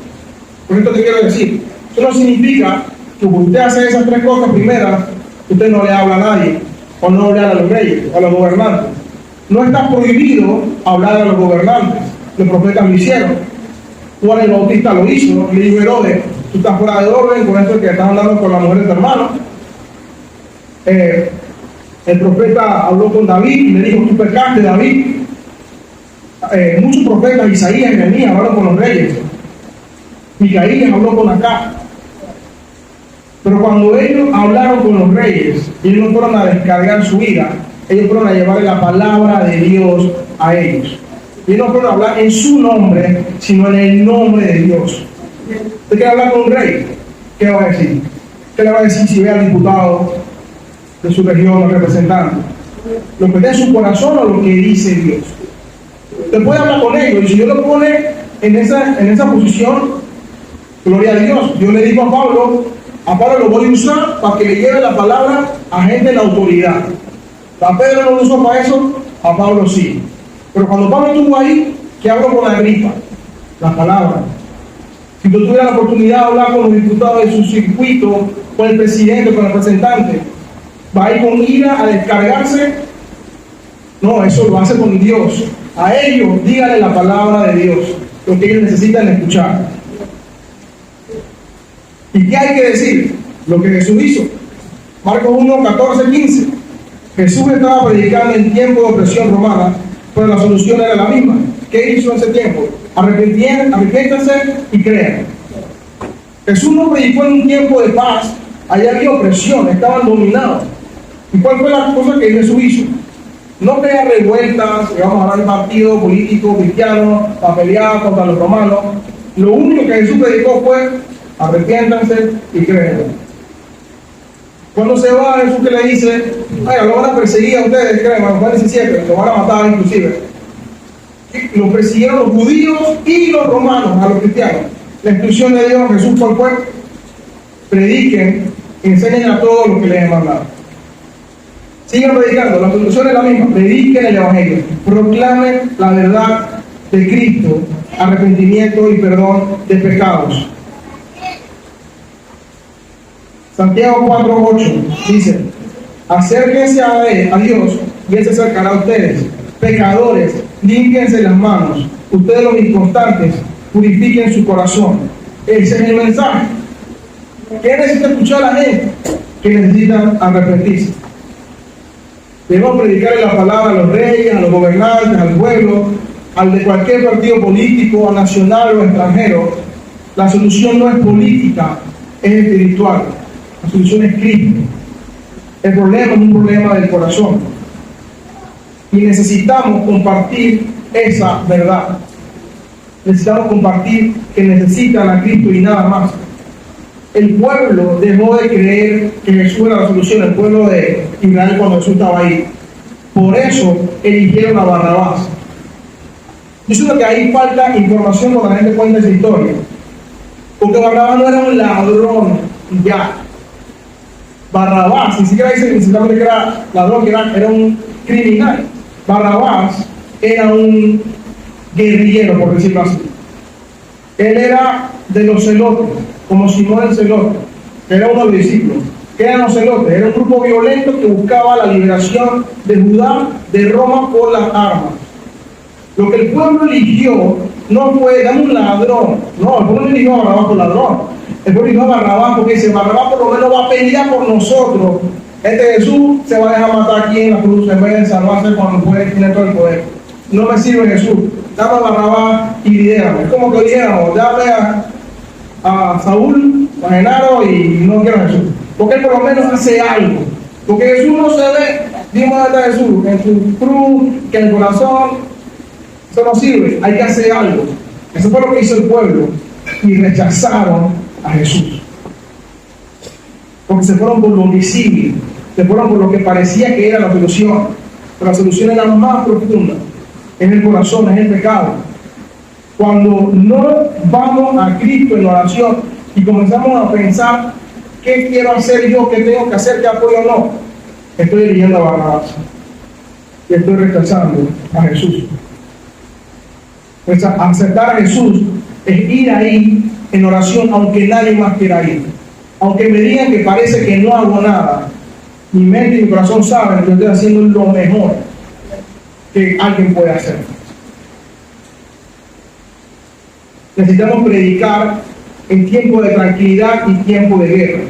Por esto te quiero decir, eso no significa que cuando usted hace esas 3 cosas primeras, usted no le habla a nadie, o no le habla a los reyes, o a los gobernantes. No está prohibido hablar a los gobernantes. Los profetas lo hicieron. Juan el Bautista lo hizo. Le dijo Herodes, tú estás fuera de orden con esto que estás hablando con la mujer de tu hermano. El profeta habló con David y le dijo, tú pecaste, David. Muchos profetas, Isaías y Jeremías, hablaron con los reyes. Micaías habló con Acab. Pero cuando ellos hablaron con los reyes, ellos no fueron a descargar su ira, ellos fueron a llevarle la palabra de Dios a ellos. Ellos no fueron a hablar en su nombre, sino en el nombre de Dios. ¿Usted quiere hablar con un rey? ¿Qué va a decir? ¿Qué le va a decir si ve al diputado de su región, al representante? ¿Lo que está en su corazón o lo que dice Dios? Usted puede hablar con ellos, y si Dios lo pone en esa posición, gloria a Dios. Yo le digo a Pablo lo voy a usar para que le lleve la palabra a gente en la autoridad. A Pedro no lo usó para eso, a Pablo sí. Pero cuando Pablo estuvo ahí, ¿qué habló con Agripa? La palabra. Si tú tuvieras la oportunidad de hablar con los diputados de su circuito, con el presidente, con el representante, ¿va a ir con ira a descargarse? No, eso lo hace con Dios. A ellos díganle la palabra de Dios, lo que ellos necesitan escuchar. ¿Y qué hay que decir? Lo que Jesús hizo. Marcos 1, 14, 15. Jesús estaba predicando en tiempo de opresión romana, pero la solución era la misma. ¿Qué hizo en ese tiempo? Arrepiéntanse y crean. Jesús no predicó en un tiempo de paz. Allá había opresión, estaban dominados. ¿Y cuál fue la cosa que Jesús hizo? No crear revueltas, que vamos a hablar de partido político, cristiano, para pelear contra los romanos. Lo único que Jesús predicó fue arrepiéntanse y crean. Cuando se va, Jesús que le dice, vaya, lo van a perseguir a ustedes, creen, a Juan 17, lo van a matar inclusive. Lo persiguieron los judíos y los romanos, a los cristianos. La instrucción de Dios, Jesús, ¿cuál fue? Prediquen, enseñen a todos lo que les he mandado. Sigan predicando, la solución es la misma: prediquen el Evangelio, proclamen la verdad de Cristo, arrepentimiento y perdón de pecados. Santiago 4:8 dice: acérquense a Dios y Él se acercará a ustedes. Pecadores, límpiense las manos. Ustedes los inconstantes, purifiquen su corazón. Ese es el mensaje. ¿Qué necesita escuchar la gente? Que necesitan arrepentirse. Debemos predicarle la palabra a los reyes, a los gobernantes, al pueblo, al de cualquier partido político, nacional o extranjero. La solución no es política, es espiritual. La solución es Cristo. El problema es un problema del corazón. Y necesitamos compartir esa verdad. Necesitamos compartir que necesitan a Cristo y nada más. El pueblo dejó de creer que Jesús era la solución, el pueblo de Israel, cuando Jesús estaba ahí. Por eso eligieron a Barrabás. Yo siento que ahí falta información cuando la gente cuenta esa historia. Porque Barrabás no era un ladrón ya. Barrabás, ni siquiera dice necesariamente que era ladrón, que era un criminal. Barrabás era un guerrillero, por decirlo así. Él era de los celotes, como Simón el celote, que era uno de los discípulos. ¿Qué eran los celotes? Era un grupo violento que buscaba la liberación de Judá de Roma por las armas. Lo que el pueblo eligió no fue dar un ladrón, no, el pueblo no eligió a Barrabás por ladrón. El pueblo eligió a Barrabás porque dice: Barrabás por lo menos va a pelear por nosotros. Este Jesús se va a dejar matar aquí en la cruz en vez de salvarse cuando puede, tiene todo el poder. No me sirve Jesús. Dame a Barrabás y lidérame. Es como que dijéramos: dame a Saúl, a Genaro, y no quiero a Jesús. Porque él por lo menos hace algo. Porque Jesús no se ve, dime dónde está Jesús, en su cruz, que en el corazón. Eso no sirve, hay que hacer algo. Eso fue lo que hizo el pueblo. Y rechazaron a Jesús. Porque se fueron por lo visible, se fueron por lo que parecía que era la solución. Pero la solución era más profunda. Es el corazón, es el pecado. Cuando no vamos a Cristo en oración y comenzamos a pensar: ¿qué quiero hacer yo? ¿Qué tengo que hacer? ¿Qué apoyo no? Estoy eligiendo a Barrabás. Y estoy rechazando a Jesús. Pues aceptar a Jesús es ir ahí en oración aunque nadie más quiera ir. Aunque me digan que parece que no hago nada, mi mente y mi corazón saben que yo estoy haciendo lo mejor que alguien puede hacer. Necesitamos predicar en tiempo de tranquilidad y tiempo de guerra.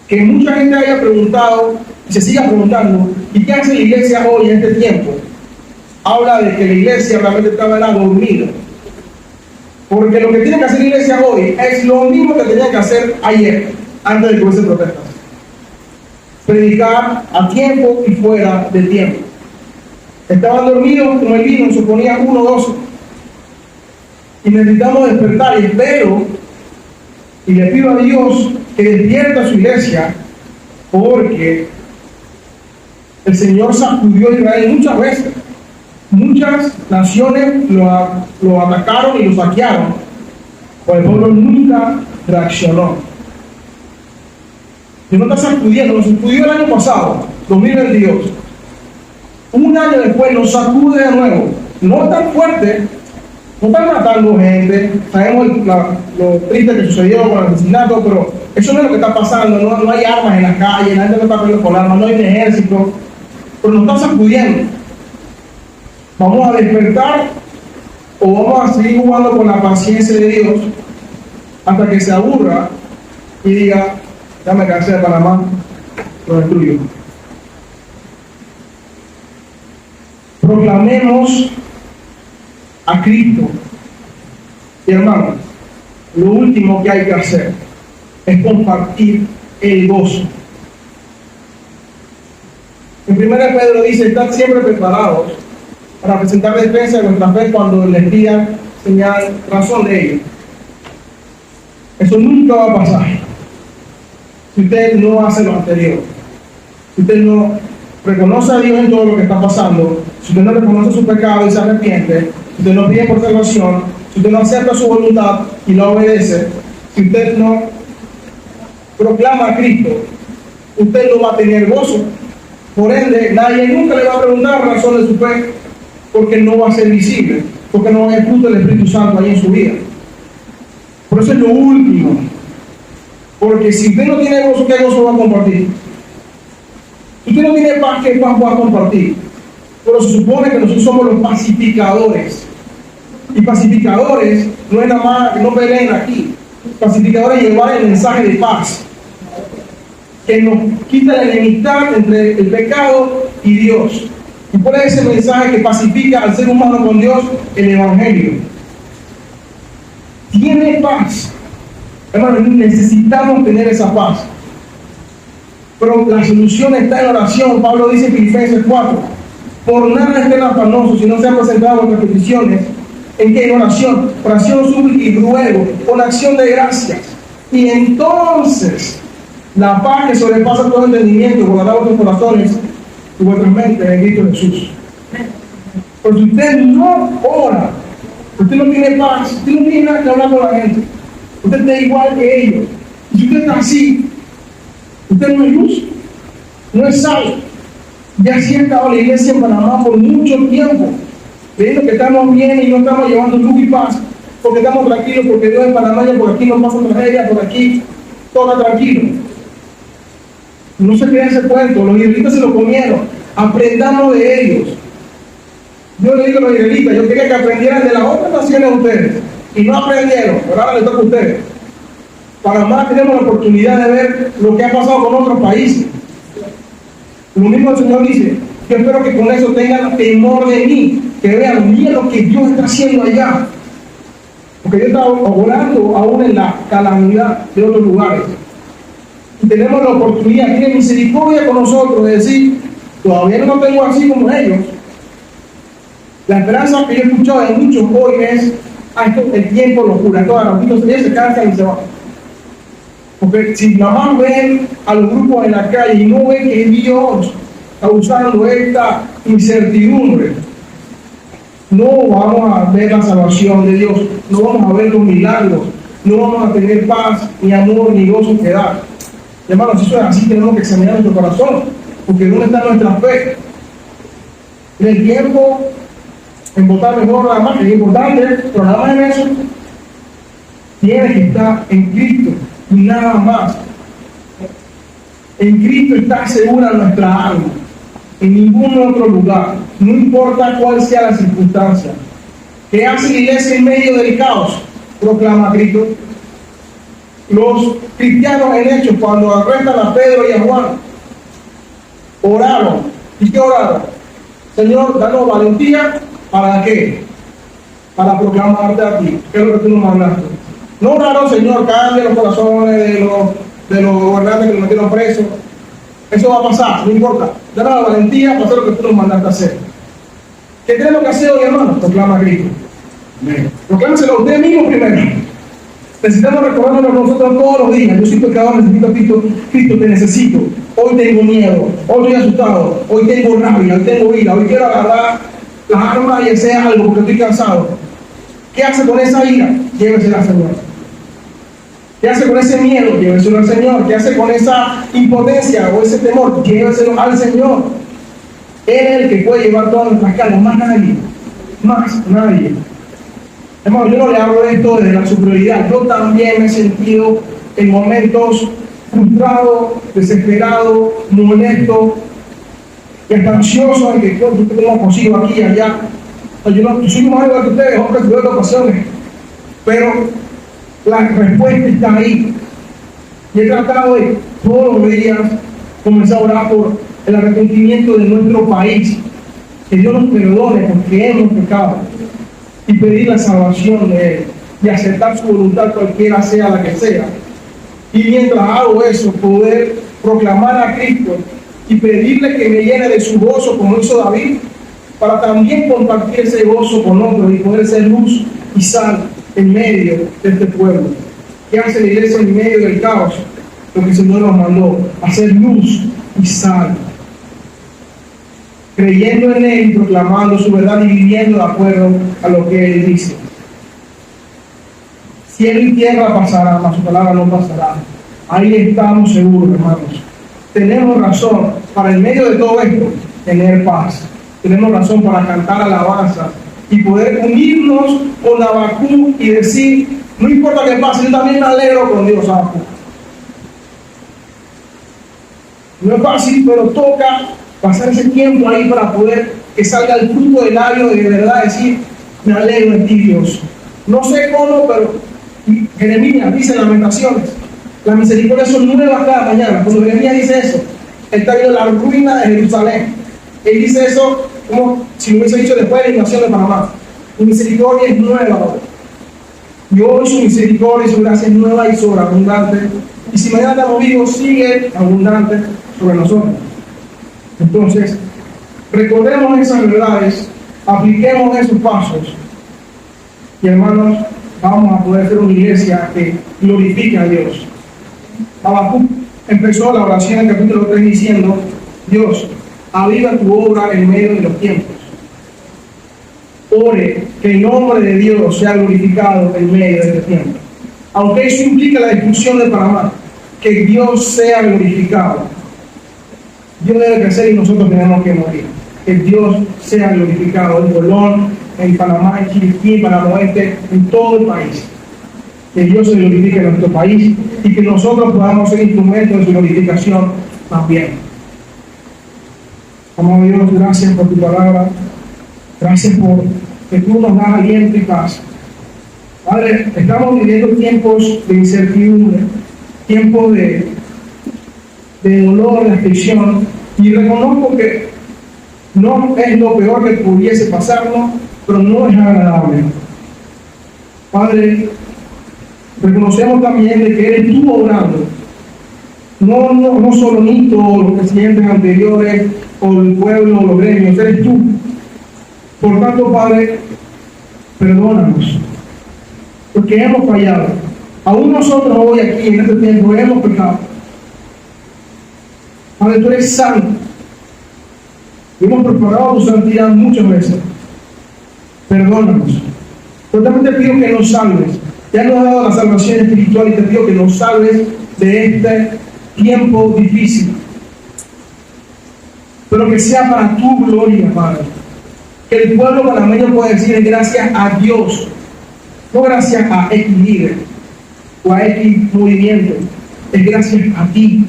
Que mucha gente haya preguntado y se siga preguntando: ¿y qué hace la iglesia hoy en este tiempo? Habla de que la iglesia realmente estaba dormida. Porque lo que tiene que hacer la iglesia hoy es lo mismo que tenía que hacer ayer, antes de que hubiese protestas. Predicar a tiempo y fuera de tiempo. Estaban dormidos como el vino, se ponía 1:12. Y necesitamos despertar, y espero y le pido a Dios que despierte a su iglesia, porque el Señor sacudió a Israel muchas veces. Muchas naciones lo atacaron y lo saquearon, pero el pueblo nunca reaccionó. Dios no está sacudiendo, nos sacudió el año pasado, 2022. Un año después nos sacude de nuevo. No tan fuerte, no están matando gente. Sabemos lo triste que sucedió con el asesinato, pero eso no es lo que está pasando. No hay armas en las calles, la gente no está peleando con armas, no hay un ejército, pero nos está sacudiendo. ¿Vamos a despertar o vamos a seguir jugando con la paciencia de Dios hasta que se aburra y diga: ya me cansé de Panamá, lo destruyo? Proclamemos a Cristo. Y hermanos, lo último que hay que hacer es compartir el gozo. En 1 Pedro dice: estad siempre preparados para presentar defensa de nuestra fe cuando les pidan señal, razón de ello. Eso nunca va a pasar si usted no hace lo anterior. Si usted no reconoce a Dios en todo lo que está pasando, si usted no reconoce su pecado y se arrepiente, si usted no pide por salvación, si usted no acepta su voluntad y la obedece, si usted no proclama a Cristo, usted no va a tener gozo. Por ende, nadie nunca le va a preguntar la razón de su fe, porque no va a ser visible, porque no va a haber fruto del Espíritu Santo ahí en su vida. Por eso es lo último. Porque si usted no tiene gozo, ¿qué gozo va a compartir? Si usted no tiene paz, ¿qué paz va a compartir? Pero se supone que nosotros somos los pacificadores. Y pacificadores no es nada más que no peleen aquí. Pacificadores es llevar el mensaje de paz, que nos quita la enemistad entre el pecado y Dios. Y por ese mensaje que pacifica al ser humano con Dios, el Evangelio. Tiene paz. Hermanos, necesitamos tener esa paz. Pero la solución está en oración. Pablo dice en Filipenses 4: por nada estén afanosos, si no se han presentado vuestras peticiones. ¿En qué? En oración. Oración, súplica y ruego, con acción de gracias. Y entonces, la paz que sobrepasa todo entendimiento, guardará vuestros corazones y vuestras mentes en Cristo Jesús. Pero si usted no ora, usted no tiene paz, usted no tiene nada que hablar con la gente, usted está igual que ellos. Y si usted está así, usted no es luz, no es sal. Ya así ha estado la iglesia en Panamá por mucho tiempo, creyendo que estamos bien y no estamos llevando luz y paz, porque estamos tranquilos, porque Dios es panameño, por aquí no pasa tragedia, por aquí todo está tranquilo. No se crean ese cuento, los israelitas se lo comieron, aprendamos de ellos. Yo le digo a los israelitas, yo quería que aprendieran de las otras naciones ustedes, y no aprendieron, pero ahora les toca a ustedes. Para más tenemos la oportunidad de ver lo que ha pasado con otros países. Lo mismo el Señor dice: yo espero que con eso tengan temor de mí, que vean, miren lo que Dios está haciendo allá. Porque Dios está orando aún en la calamidad de otros lugares. Y tenemos la oportunidad, tiene misericordia con nosotros, de decir: todavía no tengo así como ellos. La esperanza que yo he escuchado de muchos hoy es: el tiempo lo cura, todos los días se cansan y se van. Porque si nada más ven a los grupos en la calle y no ven que Dios está usando esta incertidumbre, no vamos a ver la salvación de Dios, no vamos a ver los milagros, no vamos a tener paz, ni amor, ni gozo que dar. Hermanos, si eso es así, tenemos que examinar nuestro corazón, porque ¿dónde está nuestra fe? En el tiempo, en votar mejor, nada más, es importante, pero nada más en eso, tiene que estar en Cristo y nada más. En Cristo está segura nuestra alma, en ningún otro lugar, no importa cuál sea la circunstancia. ¿Qué hace la iglesia en medio del caos? Proclama a Cristo. Los cristianos en Hechos, cuando arrestan a Pedro y a Juan, oraron. ¿Y qué oraron? Señor, danos valentía. ¿Para qué? Para proclamarte a ti, que es lo que tú nos mandaste. No oraron: Señor, cambia los corazones de los gobernantes que nos metieron presos. Eso va a pasar, no importa. Danos la valentía para hacer lo que tú nos mandaste a hacer. ¿Qué tenemos que hacer hoy, hermanos? Proclama a Cristo. Proclámeselo a usted mismo primero. Necesitamos recordarnos nosotros todos los días: yo soy pecador, necesito a Cristo, Cristo te necesito. Hoy tengo miedo, hoy estoy asustado, hoy tengo rabia, hoy tengo ira, hoy quiero agarrar las armas y hacer algo porque estoy cansado. ¿Qué hace con esa ira? Llévesela al Señor. ¿Qué hace con ese miedo? Lléveselo al Señor. ¿Qué hace con esa impotencia o ese temor? Lléveselo al Señor. Él es el que puede llevar todas nuestras cargas, más nadie. Más nadie. Hermano, yo no le hablo de esto desde la superioridad. Yo también me he sentido en momentos frustrado, desesperado, molesto, y hasta ansioso en que yo tengo consigo aquí y allá. Yo soy más igual que ustedes, hombres de otras ocasiones, pero la respuesta está ahí. Y he tratado de todos los días comenzar a orar por el arrepentimiento de nuestro país, que Dios nos perdone porque hemos pecado, y pedir la salvación de Él y aceptar su voluntad, cualquiera sea la que sea. Y mientras hago eso, poder proclamar a Cristo y pedirle que me llene de su gozo, como hizo David, para también compartir ese gozo con otros y poder ser luz y sal en medio de este pueblo. ¿Qué hace la iglesia en medio del caos? Lo que el Señor nos mandó: hacer luz y sal, creyendo en Él y proclamando su verdad y viviendo de acuerdo a lo que Él dice. Cielo y tierra pasarán, mas su palabra no pasará. Ahí estamos seguros, hermanos. tenemos razón para en medio de todo esto tener paz. Tenemos razón para cantar alabanza y poder unirnos con Habacuc y decir, no importa qué pase, yo también me alegro con Dios, Habacuc. No es fácil, pero toca pasar ese tiempo ahí para poder que salga el fruto del labio de verdad decir, me alegro en ti, Dios. No sé cómo, pero Jeremías dice en Lamentaciones, las misericordias son nuevas cada mañana. Cuando Jeremías dice eso, él está viendo la ruina de Jerusalén. Él dice eso como si lo hubiese dicho después de la invasión de Panamá. Mi misericordia es nueva hoy. Y hoy su misericordia y su gracia es nueva y sobreabundante. Y si mañana estamos vivos, sigue abundante sobre nosotros. Entonces, recordemos esas verdades, apliquemos esos pasos. Y hermanos, vamos a poder ser una iglesia que glorifique a Dios. Habacuc empezó la oración en el capítulo 3 diciendo, Dios, aviva tu obra en medio de los tiempos. Ore que el nombre de Dios sea glorificado en medio de este tiempo. Aunque eso implica la destrucción de Panamá, que Dios sea glorificado. Dios debe crecer y nosotros tenemos que morir. Que Dios sea glorificado en Colón, en Panamá, en Chiriquí, en Panamá Oeste, en todo el país. Que Dios se glorifique en nuestro país y que nosotros podamos ser instrumentos de su glorificación también. Amado Dios, gracias por tu palabra. Gracias por que tú nos das aliento y paz. Padre, estamos viviendo tiempos de incertidumbre, tiempos de dolor, de aflicción, y reconozco que no es lo peor que pudiese pasarnos, pero no es agradable. Padre, reconocemos también de que eres tú obrando, no solo Nito o los presidentes anteriores o el pueblo o los gremios, eres tú. Por tanto, Padre, perdónanos, porque hemos fallado. Aún nosotros hoy aquí en este tiempo hemos pecado. Padre, tú eres santo. Y hemos preparado tu santidad muchas veces. Perdónanos. Pero también te pido que nos salves. Ya nos has dado la salvación espiritual y te pido que nos salves de este tiempo difícil. Pero que sea para tu gloria, Padre. Que el pueblo panameño pueda decir gracias a Dios, no gracias a X líder o a X movimiento, es gracias a ti.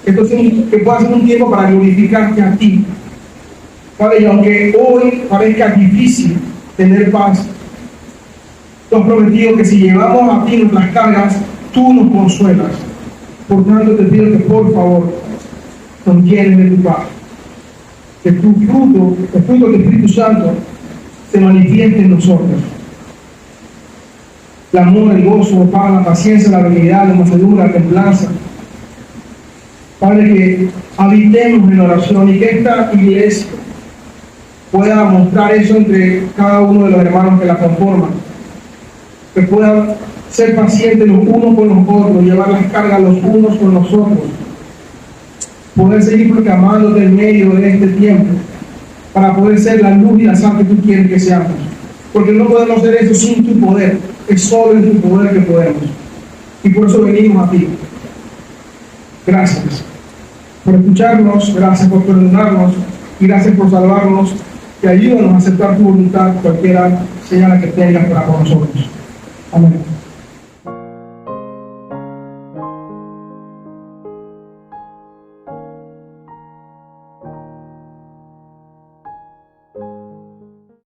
Entonces, que pueda ser un tiempo para glorificarte a ti. Padre, y aunque hoy parezca difícil tener paz, tú has prometido que si llevamos a ti nuestras cargas, tú nos consuelas. Por tanto, te pido que por favor nos llenes de tu paz. Que tu fruto, el fruto del Espíritu Santo, se manifieste en nosotros. El amor, el gozo, el paz, la paciencia, la benignidad, la mansedumbre, la templanza. Padre, que habitemos en oración y que esta iglesia pueda mostrar eso entre cada uno de los hermanos que la conforman. Que puedan ser pacientes los unos con los otros, llevar las cargas los unos con los otros. Poder seguir proclamándote en medio de este tiempo para poder ser la luz y la sal que tú quieres que seamos. Porque no podemos hacer eso sin tu poder, es solo en tu poder que podemos. Y por eso venimos a ti. Gracias por escucharnos, gracias por perdonarnos y gracias por salvarnos y ayúdanos a aceptar tu voluntad, cualquiera sea la que tengas para con nosotros. Amén.